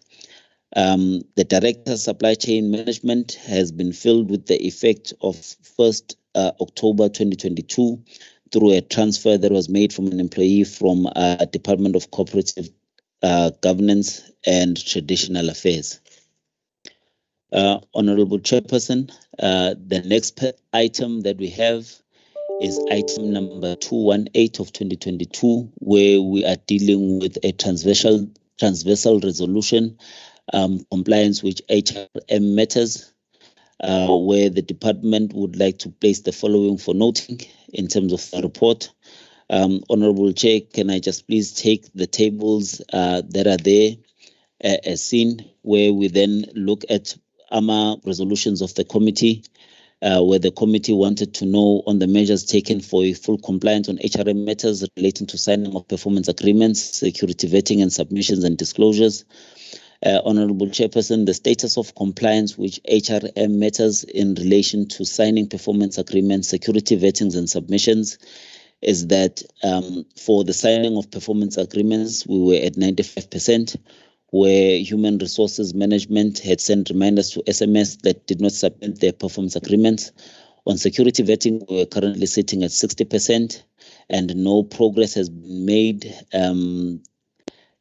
S6: The Director Supply Chain Management has been filled with the effect of 1st October 2022 through a transfer that was made from an employee from Department of Cooperative Governance and Traditional Affairs. Honorable Chairperson, the next item that we have is item number 218 of 2022, where we are dealing with a transversal resolution, compliance with HRM matters, where the department would like to place the following for noting in terms of the report. Honorable Chair, can I just please take the tables that are there as seen, where we then look at resolutions of the committee, where the committee wanted to know on the measures taken for a full compliance on HRM matters relating to signing of performance agreements, security vetting and submissions and disclosures. Honorable Chairperson, the status of compliance with HRM matters in relation to signing performance agreements, security vettings and submissions is that for the signing of performance agreements, we were at 95%. Where Human Resources Management had sent reminders to SMS that did not submit their performance agreements. On security vetting, we are currently sitting at 60%, and no progress has been made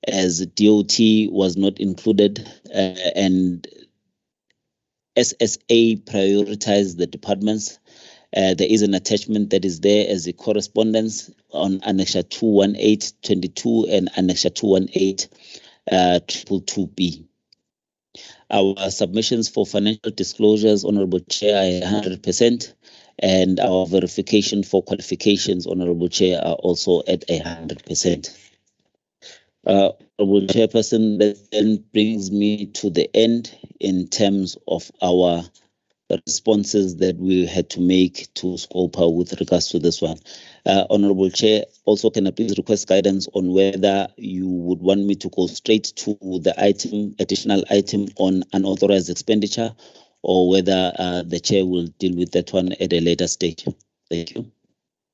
S6: as DOT was not included, and SSA prioritized the departments. There is an attachment that is there as a correspondence on Annexure 21822 and Annexure 218 222B. Our submissions for financial disclosures, Honorable Chair, are 100%, and our verification for qualifications, Honorable Chair, are also at 100%. Honorable Chairperson, that then brings me to the end in terms of our responses that we had to make to Scopa with regards to this one. Honorable Chair, also can I please request guidance on whether you would want me to go straight to the additional item on unauthorized expenditure, or whether the Chair will deal with that one at a later stage. Thank you.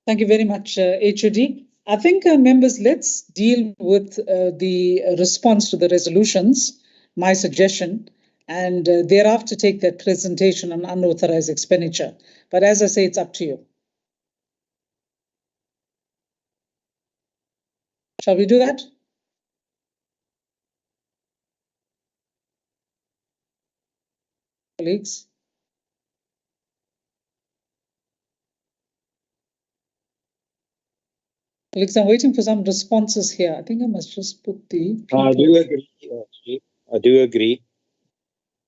S1: Thank you very much, HOD. I think, members, let's deal with the response to the resolutions, my suggestion, and thereafter take that presentation on unauthorized expenditure. But as I say, it's up to you. Shall we do that? Colleagues? Colleagues, I'm waiting for some responses here. I think I must just put the...
S3: I do agree. I do agree.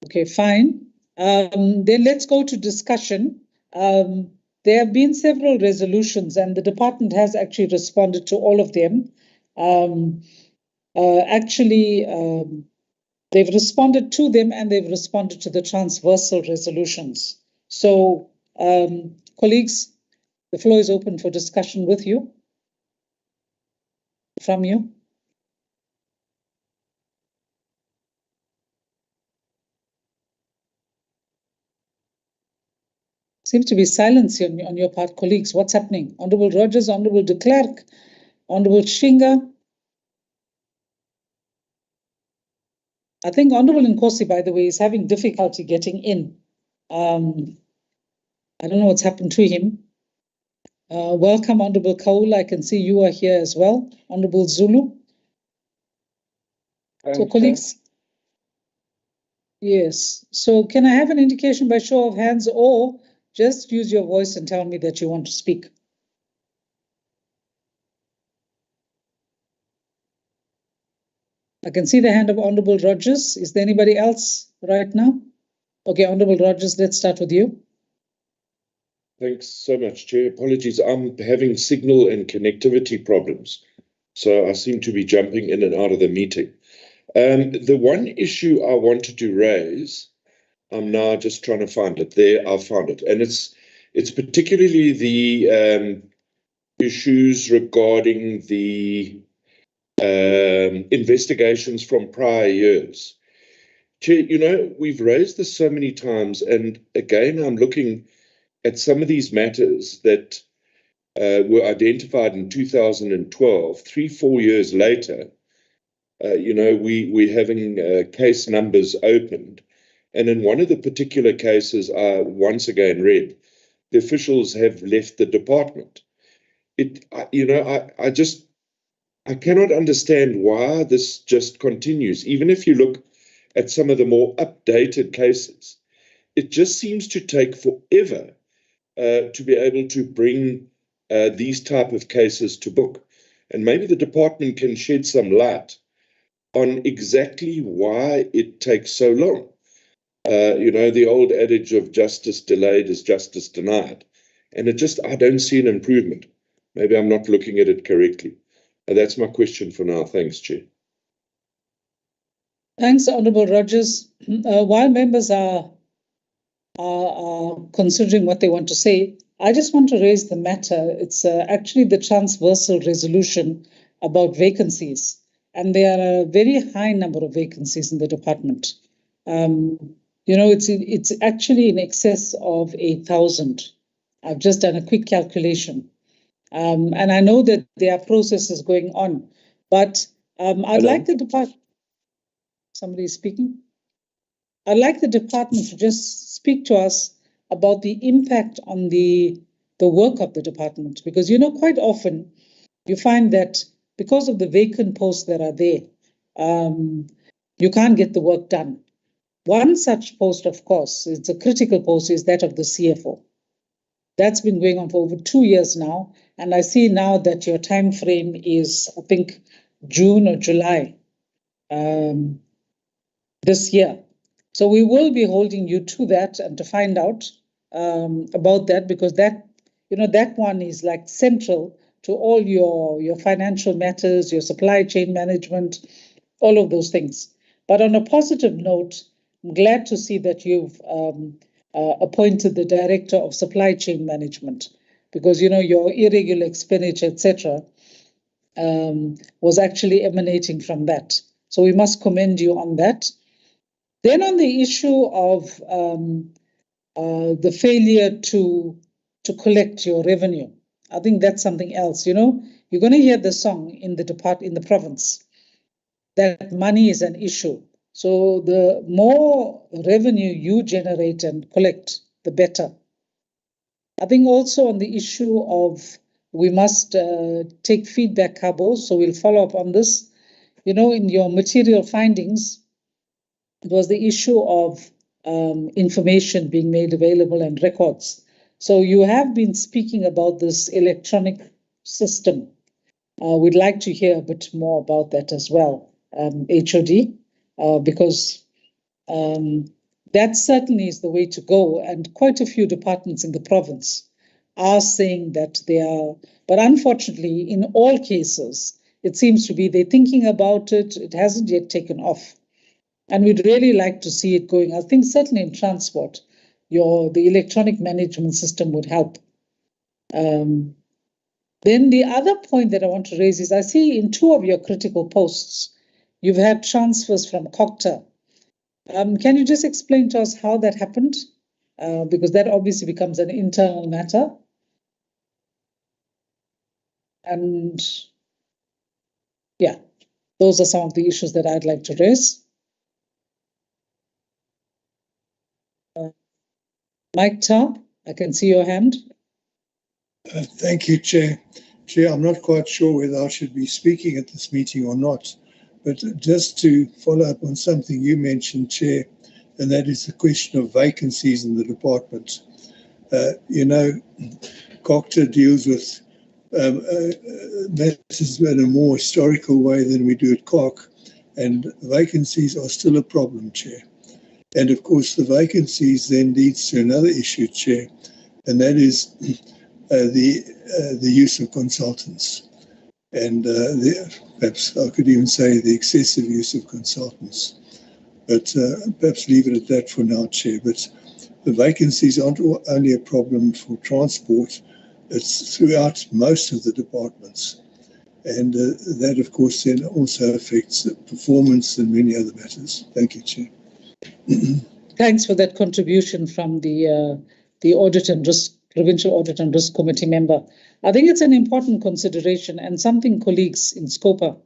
S1: Okay, fine. Then let's go to discussion. There have been several resolutions, and the department has actually responded to all of them. They've responded to them, and they've responded to the transversal resolutions. So, colleagues, the floor is open for discussion with you, from you. Seems to be silence on your part, colleagues. What's happening? Honorable Rogers, Honorable de Klerk, Honorable Shinga. I think Honorable Nkosi, by the way, is having difficulty getting in. I don't know what's happened to him. Welcome, Honorable Kaula. I can see you are here as well. Honorable Zulu. So, colleagues. Yes. So can I have an indication by show of hands, or just use your voice and tell me that you want to speak? I can see the hand of Honorable Rogers. Is there anybody else right now? Okay, Honorable Rogers, let's start with you.
S7: Thanks so much, Chair. Apologies, I'm having signal and connectivity problems, so I seem to be jumping in and out of the meeting. The one issue I wanted to raise, I'm now just trying to find it. There, I found it. And it's particularly the issues regarding the investigations from prior years. Chair, you know, we've raised this so many times, and again, I'm looking at some of these matters that were identified in 2012, 3-4 years later. You know, we're having case numbers opened. And in one of the particular cases I once again read, the officials have left the department. I cannot understand why this just continues. Even if you look at some of the more updated cases, it just seems to take forever to be able to bring these type of cases to book. And maybe the department can shed some light on exactly why it takes so long. You know, the old adage of justice delayed is justice denied. And I don't see an improvement. Maybe I'm not looking at it correctly. That's my question for now. Thanks, Chair.
S1: Thanks, Honorable Rogers. While members are considering what they want to say, I just want to raise the matter. It's actually the transversal resolution about vacancies. And there are a very high number of vacancies in the department. You know, it's actually in excess of 8,000. I've just done a quick calculation. And I know that there are processes going on, but I'd like the department. Somebody is speaking? I'd like the department to just speak to us about the impact on the work of the department, because, you know, quite often you find that because of the vacant posts that are there, you can't get the work done. One such post, of course, it's a critical post, is that of the CFO. That's been going on for over 2 years now, and I see now that your time frame is, I think, June or July this year. So we will be holding you to that and to find out about that, because that, you know, that one is like central to all your financial matters, your supply chain management, all of those things. But on a positive note, I'm glad to see that you've appointed the Director of Supply Chain Management, because, you know, your irregular expenditure, etc., was actually emanating from that. So we must commend you on that. Then on the issue of the failure to collect your revenue, I think that's something else. You know, you're going to hear the song in the province that money is an issue. So the more revenue you generate and collect, the better. I think also on the issue of we must take feedback, Cabo, so we'll follow up on this. You know, in your material findings, it was the issue of information being made available and records. So you have been speaking about this electronic system. We'd like to hear a bit more about that as well, HOD, because that certainly is the way to go. And quite a few departments in the province are saying that they are, but unfortunately, in all cases, it seems to be they're thinking about it. It hasn't yet taken off. And we'd really like to see it going. I think certainly in transport, the electronic management system would help. Then the other point that I want to raise is I see in 2 of your critical posts, you've had transfers from COGTA. Can you just explain to us how that happened? because that obviously becomes an internal matter. And yeah, those are some of the issues that I'd like to raise. Mike Tarp, I can see your hand.
S9: Thank you, Chair. Chair, I'm not quite sure whether I should be speaking at this meeting or not, but just to follow up on something you mentioned, Chair, and that is the question of vacancies in the department. You know, COCTA deals with matters in a more historical way than we do at COC, and vacancies are still a problem, Chair. And of course, the vacancies then leads to another issue, Chair, and that is the use of consultants. And perhaps I could even say the excessive use of consultants. But perhaps leave it at that for now, Chair. But the vacancies aren't only a problem for transport, it's throughout most of the departments. And that, of course, then also affects performance and many other matters. Thank you, Chair.
S1: Thanks for that contribution from the Audit and Risk, Provincial Audit and Risk Committee member. I think it's an important consideration and something colleagues in Scopa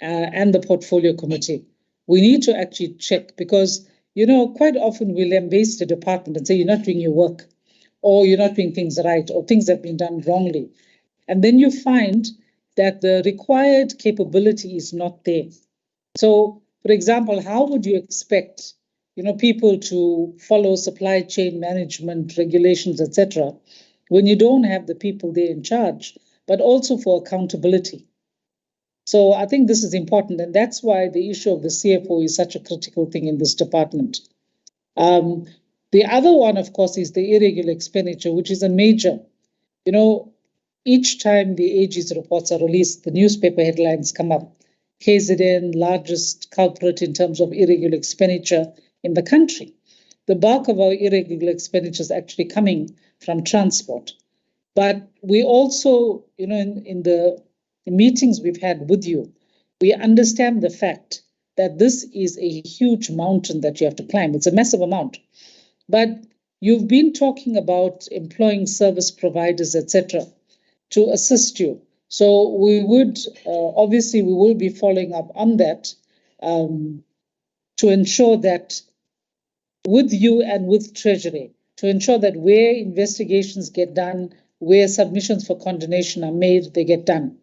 S1: and the Portfolio Committee, we need to actually check, because, you know, quite often we'll embrace the department and say, you're not doing your work, or you're not doing things right, or things have been done wrongly. And then you find that the required capability is not there. So, for example, how would you expect, you know, people to follow supply chain management regulations, etc., when you don't have the people there in charge, but also for accountability? So I think this is important, and that's why the issue of the CFO is such a critical thing in this department. The other one, of course, is the irregular expenditure, which is a major. You know, each time the AG's reports are released, the newspaper headlines come up. KZN, largest culprit in terms of irregular expenditure in the country. The bulk of our irregular expenditure is actually coming from transport. But we also, you know, in the meetings we've had with you, we understand the fact that this is a huge mountain that you have to climb. It's a massive amount. But you've been talking about employing service providers, etc., to assist you. So we would, obviously, we will be following up on that to ensure that with you and with Treasury, to ensure that where investigations get done, where submissions for condonation are made, they get done.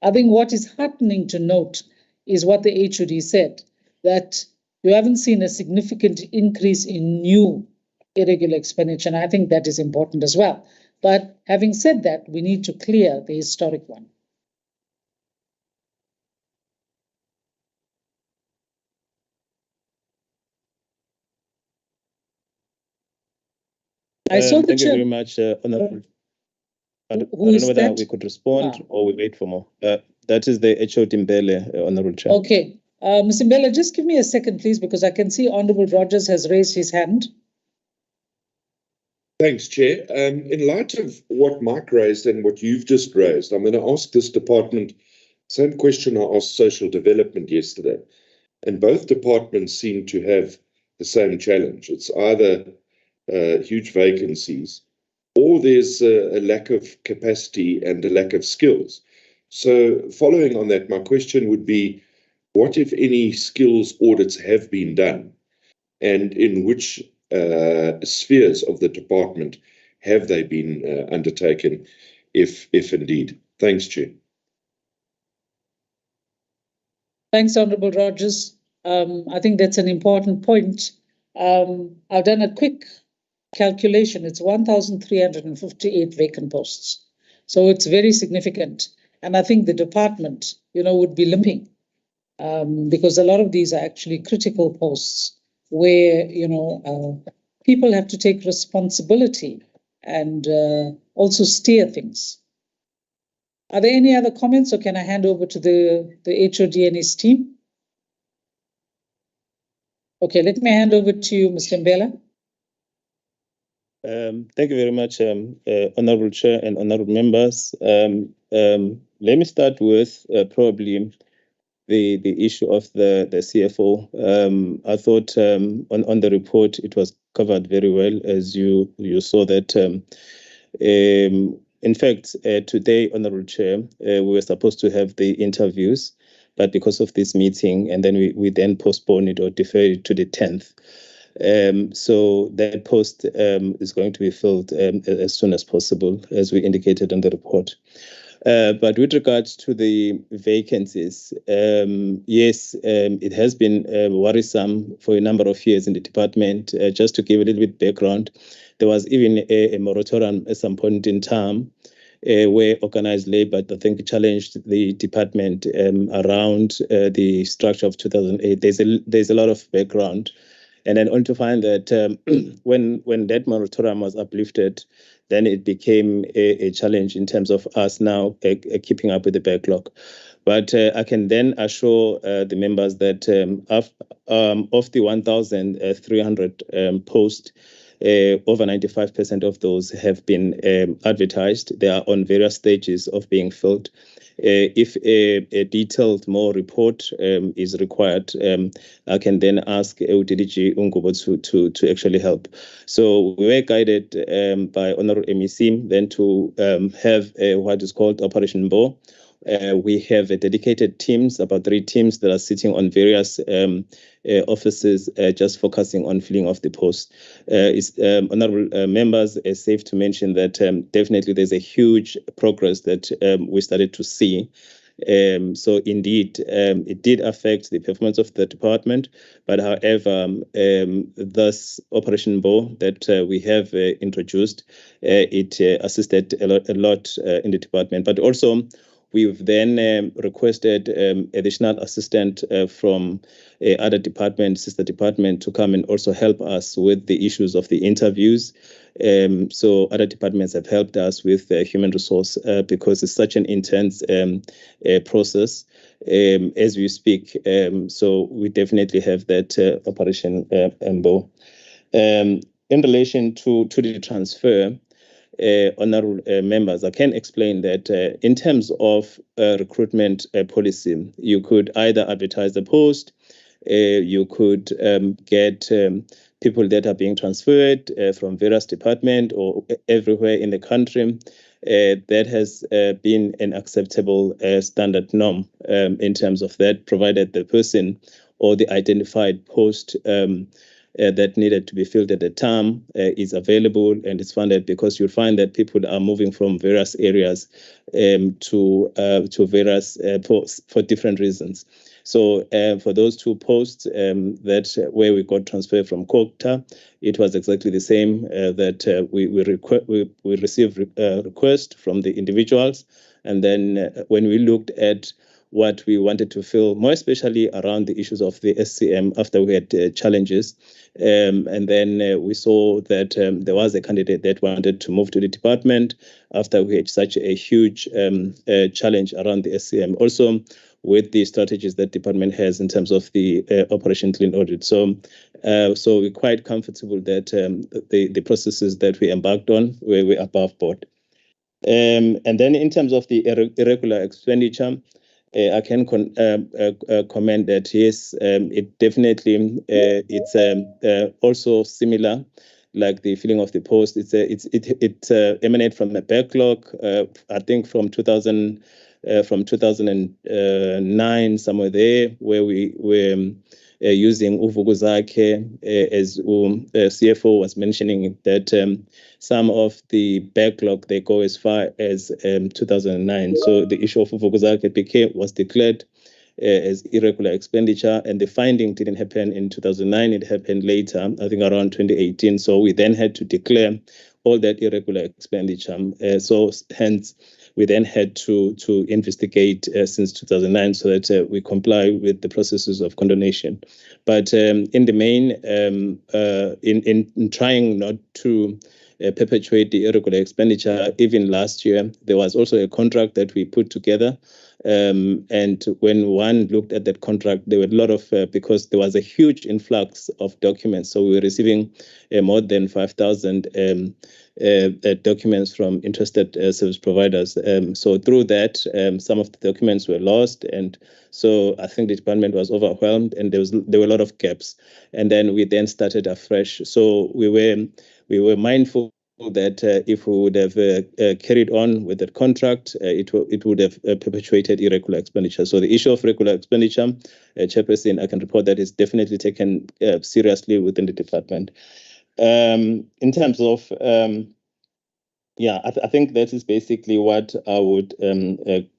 S1: I think what is heartening to note is what the HOD said, that you haven't seen a significant increase in new irregular expenditure, and I think that is important as well. But having said that, we need to clear the historic one. I saw the
S5: Thank you
S1: chair.
S5: very much, Honorable. I don't
S1: Who is
S5: know whether
S1: that?
S5: we could respond or we wait for more. That is the HOD Mbele, Honorable Chair.
S1: Okay. Mr. Mbele, just give me a second, please, because I can see Honorable Rogers has raised his hand.
S7: Thanks, Chair. In light of what Mike raised and what you've just raised, I'm going to ask this department same question I asked Social Development yesterday. And both departments seem to have the same challenge. It's either huge vacancies or there's a lack of capacity and a lack of skills. So following on that, my question would be, what, if any, skills audits have been done? And in which spheres of the department have they been undertaken, if indeed? Thanks, Chair.
S1: Thanks, Honorable Rogers. I think that's an important point. I've done a quick calculation. It's 1,358 vacant posts. So it's very significant. And I think the department, would be limping because a lot of these are actually critical posts where, people have to take responsibility and also steer things. Are there any other comments, or can I hand over to the HOD and his team? Okay, let me hand over to you, Mr. Mbele.
S5: Thank you very much, Honorable Chair and Honorable Members. Let me start with probably the issue of the CFO. I thought on the report it was covered very well, as you saw that. In fact, today, Honourable Chair, we were supposed to have the interviews, but because of this meeting, and then we then postponed it or deferred it to the 10th. So that post is going to be filled as soon as possible, as we indicated in the report. But with regards to the vacancies, yes, it has been worrisome for a number of years in the department. Just to give a little bit background, there was even a moratorium at some point in time where organized labor, I think, challenged the department around the structure of 2008. There's a lot of background. And then only to find that when that moratorium was uplifted, then it became a challenge in terms of us now keeping up with the backlog. But I can then assure the members that of the 1,300 posts, over 95% of those have been advertised. They are on various stages of being filled. If a detailed more report is required, I can then ask UDDG Ungubo to actually help. So we were guided by Honorable MEC then to have what is called Operation Bo. We have dedicated teams, about 3 teams that are sitting on various offices, just focusing on filling of the posts. Honorable members, it's safe to mention that definitely there's a huge progress that we started to see. So indeed, it did affect the performance of the department, but however, this Operation Bo that we have introduced, it assisted a lot in the department, but also we've then requested additional assistance from other departments, sister department, to come and also help us with the issues of the interviews. So other departments have helped us with human resource because it's such an intense process as we speak. So we definitely have that Operation Bo. In relation to the transfer, honourable members, I can explain that in terms of recruitment policy, you could either advertise the post, you could get people that are being transferred from various departments or everywhere in the country. That has been an acceptable standard norm in terms of that, provided the person or the identified post that needed to be filled at the time is available and is funded, because you'll find that people are moving from various areas to various posts for different reasons. So for those 2 posts that where we got transferred from Kokta, it was exactly the same that we received request from the individuals, and then when we looked at what we wanted to fill, more especially around the issues of the SCM after we had challenges. And then we saw that there was a candidate that wanted to move to the department after we had such a huge challenge around the SCM. Also, with the strategies that department has in terms of the Operation Clean Audit. So we're quite comfortable that the processes that we embarked on were above board. And then in terms of the irregular expenditure, I can comment that yes, it definitely it's also similar, like the filling of the post. It emanates from a backlog. I think from 2009 somewhere there, where we were using Uvuguzake, as CFO was mentioning, that some of the backlog, they go as far as 2009. So the issue of Uvuguzake was declared as irregular expenditure, and the finding didn't happen in 2009. It happened later, I think around 2018. So we then had to declare all that irregular expenditure. So hence, we then had to investigate since 2009 so that we comply with the processes of condonation. But in the main, in trying not to perpetuate the irregular expenditure, even last year, there was also a contract that we put together. And when one looked at that contract, there were a lot of, because there was a huge influx of documents. So we were receiving more than 5,000 documents from interested service providers. So through that, some of the documents were lost, and so I think the department was overwhelmed, and there were a lot of gaps. And then we started afresh. So we were mindful that if we would have carried on with that contract, it would have perpetuated irregular expenditure. So the issue of regular expenditure, Chairperson, I can report that is definitely taken seriously within the department. In terms of, I think that is basically what I would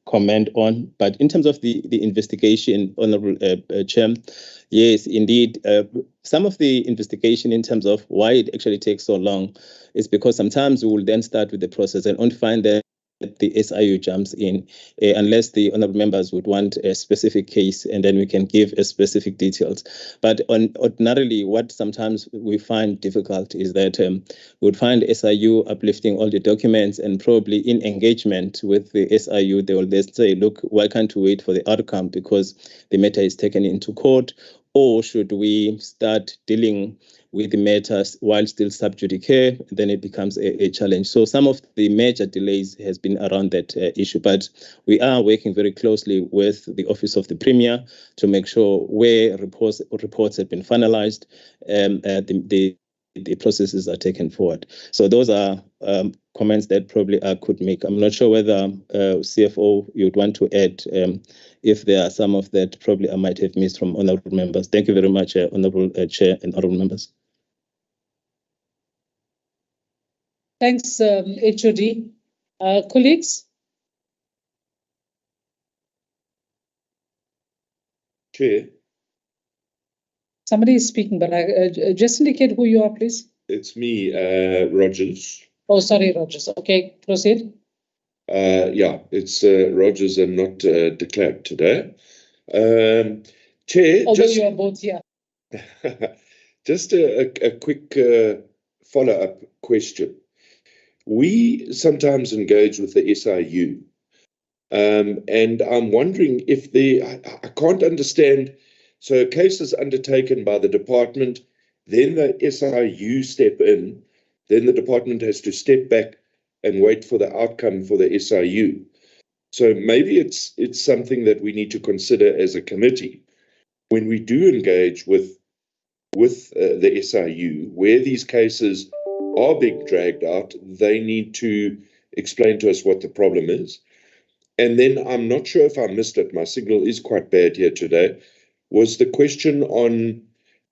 S5: comment on. But in terms of the investigation, Honourable Chair, yes, indeed, some of the investigation in terms of why it actually takes so long is because sometimes we will then start with the process and only find that the SIU jumps in, unless the honourable members would want a specific case, and then we can give a specific details. But ordinarily, what sometimes we find difficult is that we would find SIU uplifting all the documents, and probably in engagement with the SIU, they will then say, look, why can't we wait for the outcome because the matter is taken into court, or should we start dealing with the matters while still sub judice? Then it becomes a challenge. So some of the major delays has been around that issue, but we are working very closely with the Office of the Premier to make sure where reports have been finalized, the processes are taken forward. So those are comments that probably I could make. I'm not sure whether CFO you'd want to add if there are some of that probably I might have missed from honourable members. Thank you very much, Honourable Chair and honourable members.
S1: Thanks, HOD. Colleagues?
S7: Chair.
S1: Somebody is speaking, but just indicate who you are, please.
S7: It's me, Rogers.
S1: Oh, sorry, Rogers. Okay, proceed.
S7: It's Rogers and not de Klerk today. Chair,
S1: although you are both here.
S7: Just a quick follow-up question. We sometimes engage with the SIU, and I'm wondering if I can't understand. So a case is undertaken by the department, then the SIU step in, then the department has to step back and wait for the outcome for the SIU. So maybe it's something that we need to consider as a committee when we do engage with the SIU, where these cases are being dragged out. They need to explain to us what the problem is. And then I'm not sure if I missed it. My signal is quite bad here today. Was the question on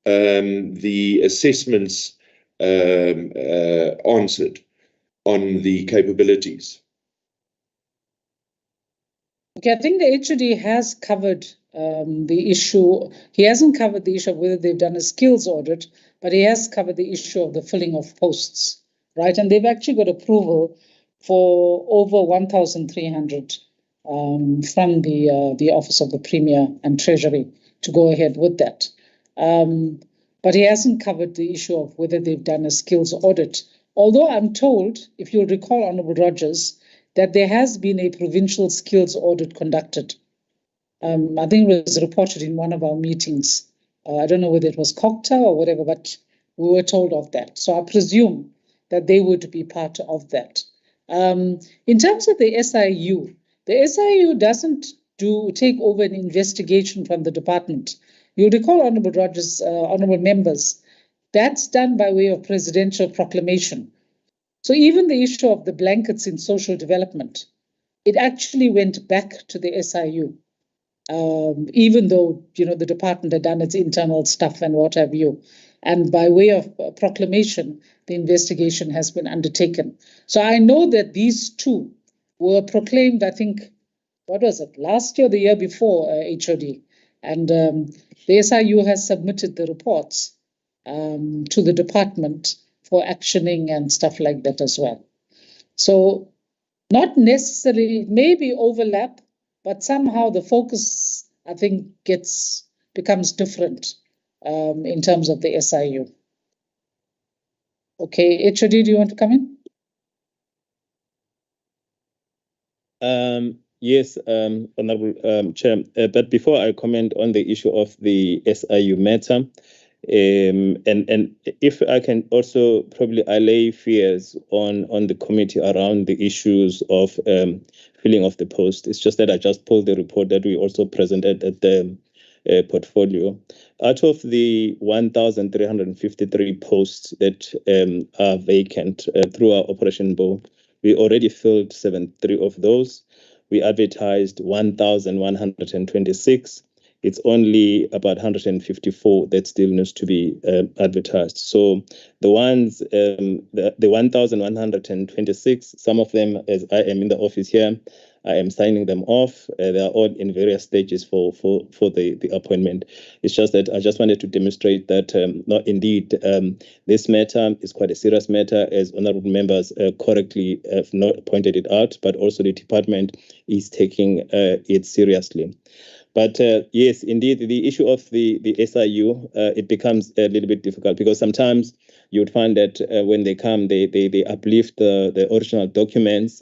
S7: the assessments answered on the capabilities?
S1: Okay, I think the HOD has covered the issue. He hasn't covered the issue of whether they've done a skills audit, but he has covered the issue of the filling of posts, right? And they've actually got approval for over 1,300 from the Office of the Premier and Treasury to go ahead with that. But he hasn't covered the issue of whether they've done a skills audit. Although I'm told, if you'll recall, Honourable Rogers, that there has been a provincial skills audit conducted. I think it was reported in one of our meetings. I don't know whether it was COCTA or whatever, but we were told of that. So I presume that they would be part of that. In terms of the SIU doesn't take over an investigation from the department. You'll recall, Honourable Rogers, honourable members, that's done by way of presidential proclamation. So even the issue of the blankets in social development, it actually went back to the SIU, even though the department had done its internal stuff and what have you. And by way of proclamation, the investigation has been undertaken. So I know that these two were proclaimed, I think, what was it, last year or the year before, HOD. And the SIU has submitted the reports to the department for actioning and stuff like that as well. So not necessarily, maybe overlap, but somehow the focus, I think, becomes different in terms of the SIU. Okay, HOD, do you want to come
S5: in? Yes, Honourable Chair. But before I comment on the issue of the SIU matter, And if I can also probably allay fears on the committee around the issues of filling of the post, it's just that I just pulled the report that we also presented at the portfolio. Out of the 1,353 posts that are vacant through our operation board, we already filled 73 of those. We advertised 1,126. It's only about 154 that still needs to be advertised. So the ones, the 1,126, some of them, as I am in the office here, I am signing them off. They are all in various stages for the appointment. It's just that I just wanted to demonstrate that, indeed, this matter is quite a serious matter, as honourable members correctly have not pointed it out, but also the department is taking it seriously. But yes, indeed, the issue of the SIU, it becomes a little bit difficult because sometimes you would find that when they come, they uplift the original documents.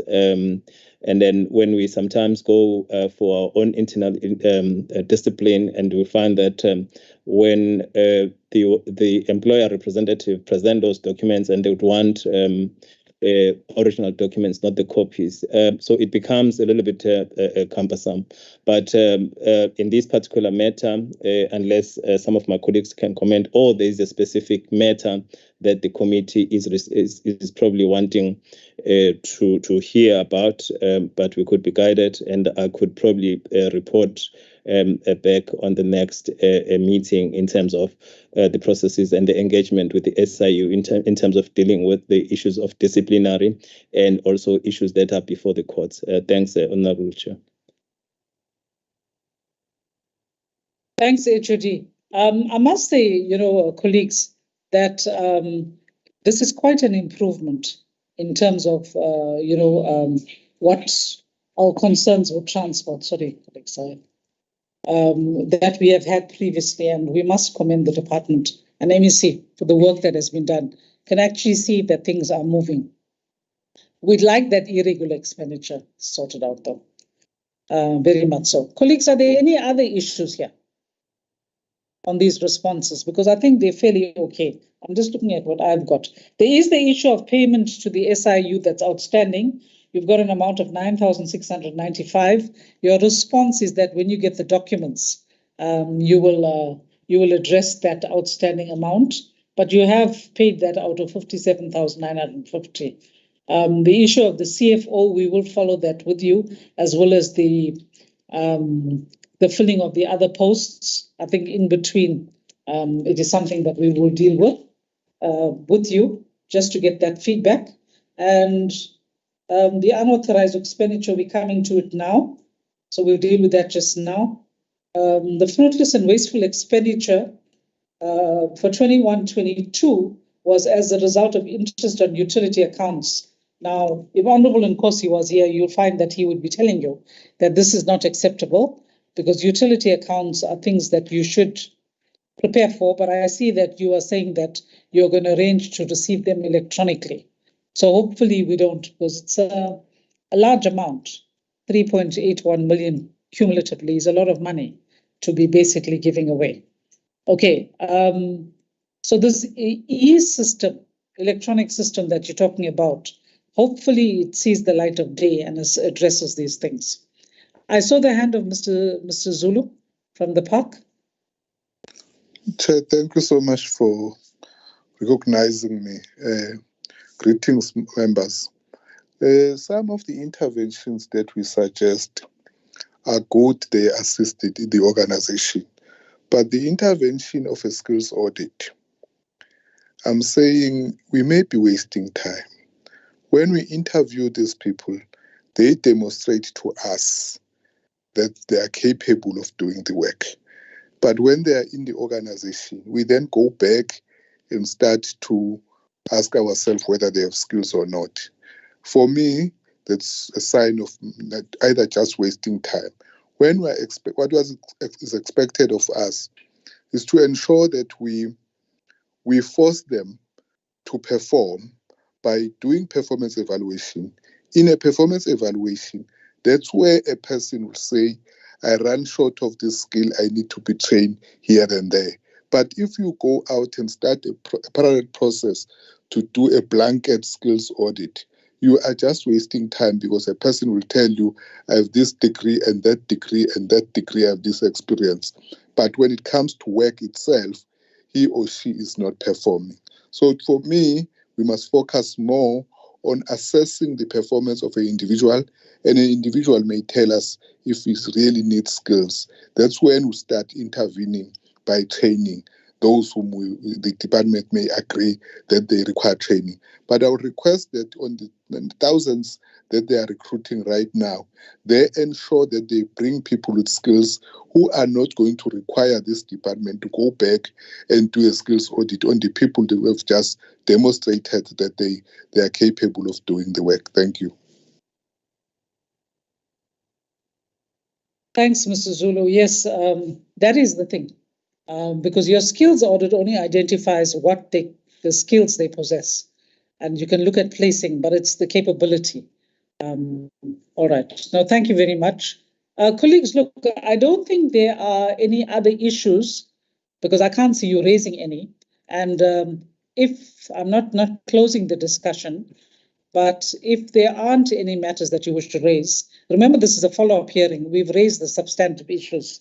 S5: And then when we sometimes go for our own internal discipline, and we find that when the employer representative present those documents and they would want original documents, not the copies. So it becomes a little bit cumbersome. But in this particular matter, unless some of my colleagues can comment, or there is a specific matter that the committee is probably wanting to hear about, but we could be guided, and I could probably report back on the next meeting in terms of the processes and the engagement with the SIU in terms of dealing with the issues of disciplinary and also issues that are before the courts. Thanks, Honourable Chair.
S1: Thanks, HOD. I must say, colleagues, that this is quite an improvement in terms of, what our concerns with transport, that we have had previously, and we must commend the department and MEC for the work that has been done. Can actually see that things are moving. We'd like that irregular expenditure sorted out, though. Very much so. Colleagues, are there any other issues here on these responses? Because I think they're fairly okay. I'm just looking at what I've got. There is the issue of payment to the SIU that's outstanding. You've got an amount of 9,695. Your response is that when you get the documents, you will address that outstanding amount, but you have paid that out of 57,950. The issue of the CFO, we will follow that with you, as well as the filling of the other posts. I think in between, it is something that we will deal with you, just to get that feedback. And the unauthorized expenditure, we're coming to it now, so we'll deal with that just now. The fruitless and wasteful expenditure for 21-22 was as a result of interest on utility accounts. Now, if Honourable Nkosi was here, you'll find that he would be telling you that this is not acceptable, because utility accounts are things that you should prepare for. But I see that you are saying that you're going to arrange to receive them electronically. So hopefully we don't, because it's a large amount. 3.81 million cumulatively is a lot of money to be basically giving away. Okay, so this e-system, electronic system that you're talking about, hopefully it sees the light of day and addresses these things. I saw the hand of Mr. Zulu from the park.
S8: Chair, thank you so much for recognizing me. Greetings, members. Some of the interventions that we suggest are good, they assisted in the organization. But the intervention of a skills audit, I'm saying we may be wasting time. When we interview these people, they demonstrate to us that they are capable of doing the work. But when they are in the organization, we then go back and start to ask ourselves whether they have skills or not. For me, that's a sign of either just wasting time. When what is expected of us is to ensure that we force them to perform by doing performance evaluation. In a performance evaluation, that's where a person will say, I run short of this skill, I need to be trained here and there. But if you go out and start a parallel process to do a blanket skills audit, you are just wasting time, because a person will tell you, I have this degree and that degree and that degree, I have this experience. But when it comes to work itself, he or she is not performing. So for me, we must focus more on assessing the performance of an individual, and an individual may tell us if he really needs skills. That's when we start intervening by training those whom the department may agree that they require training. But I would request that on the thousands that they are recruiting right now, they ensure that they bring people with skills who are not going to require this department to go back and do a skills audit on the people who have just demonstrated that they are capable of doing the work. Thank you.
S1: Thanks, Mr. Zulu. Yes, that is the thing. Because your skills audit only identifies what the skills they possess. And you can look at placing, but it's the capability. All right. No, thank you very much. Colleagues, look, I don't think there are any other issues, because I can't see you raising any. And if I'm not closing the discussion, but if there aren't any matters that you wish to raise, remember this is a follow-up hearing. We've raised the substantive issues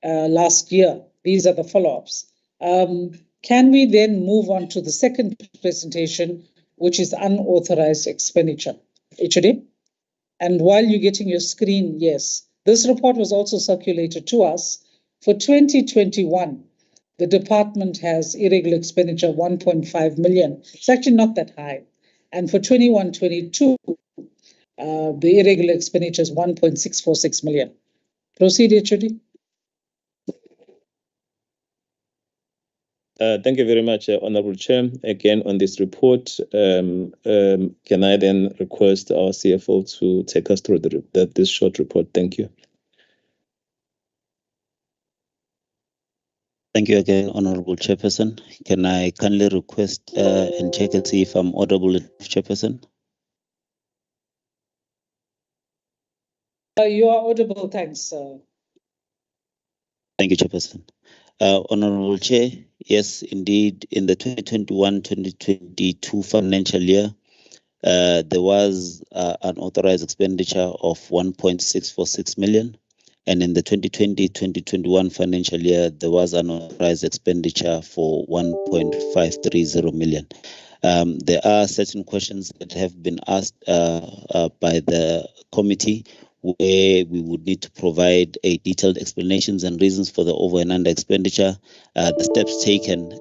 S1: last year. These are the follow-ups. Can we then move on to the second presentation, which is unauthorized expenditure? HOD? And while you're getting your screen, yes, this report was also circulated to us. For 2021, the department has irregular expenditure 1.5 million. It's actually not that high. And for 21-22, the irregular expenditure is 1.646 million. Proceed, HOD.
S5: Thank you very much, Honorable Chair. Again, on this report, can I then request our CFO to take us through this short report? Thank you.
S6: Thank you again, Honorable Chairperson. Can I kindly request and check and see if I'm audible, Chairperson?
S1: You are audible, thanks.
S6: Thank you, Chairperson. Honorable Chair, yes, indeed, in the 2021-2022 financial year, there was an authorized expenditure of 1.646 million. And in the 2020-2021 financial year, there was an authorized expenditure for 1.530 million. There are certain questions that have been asked by the committee, where we would need to provide a detailed explanations and reasons for the over and under expenditure. The steps taken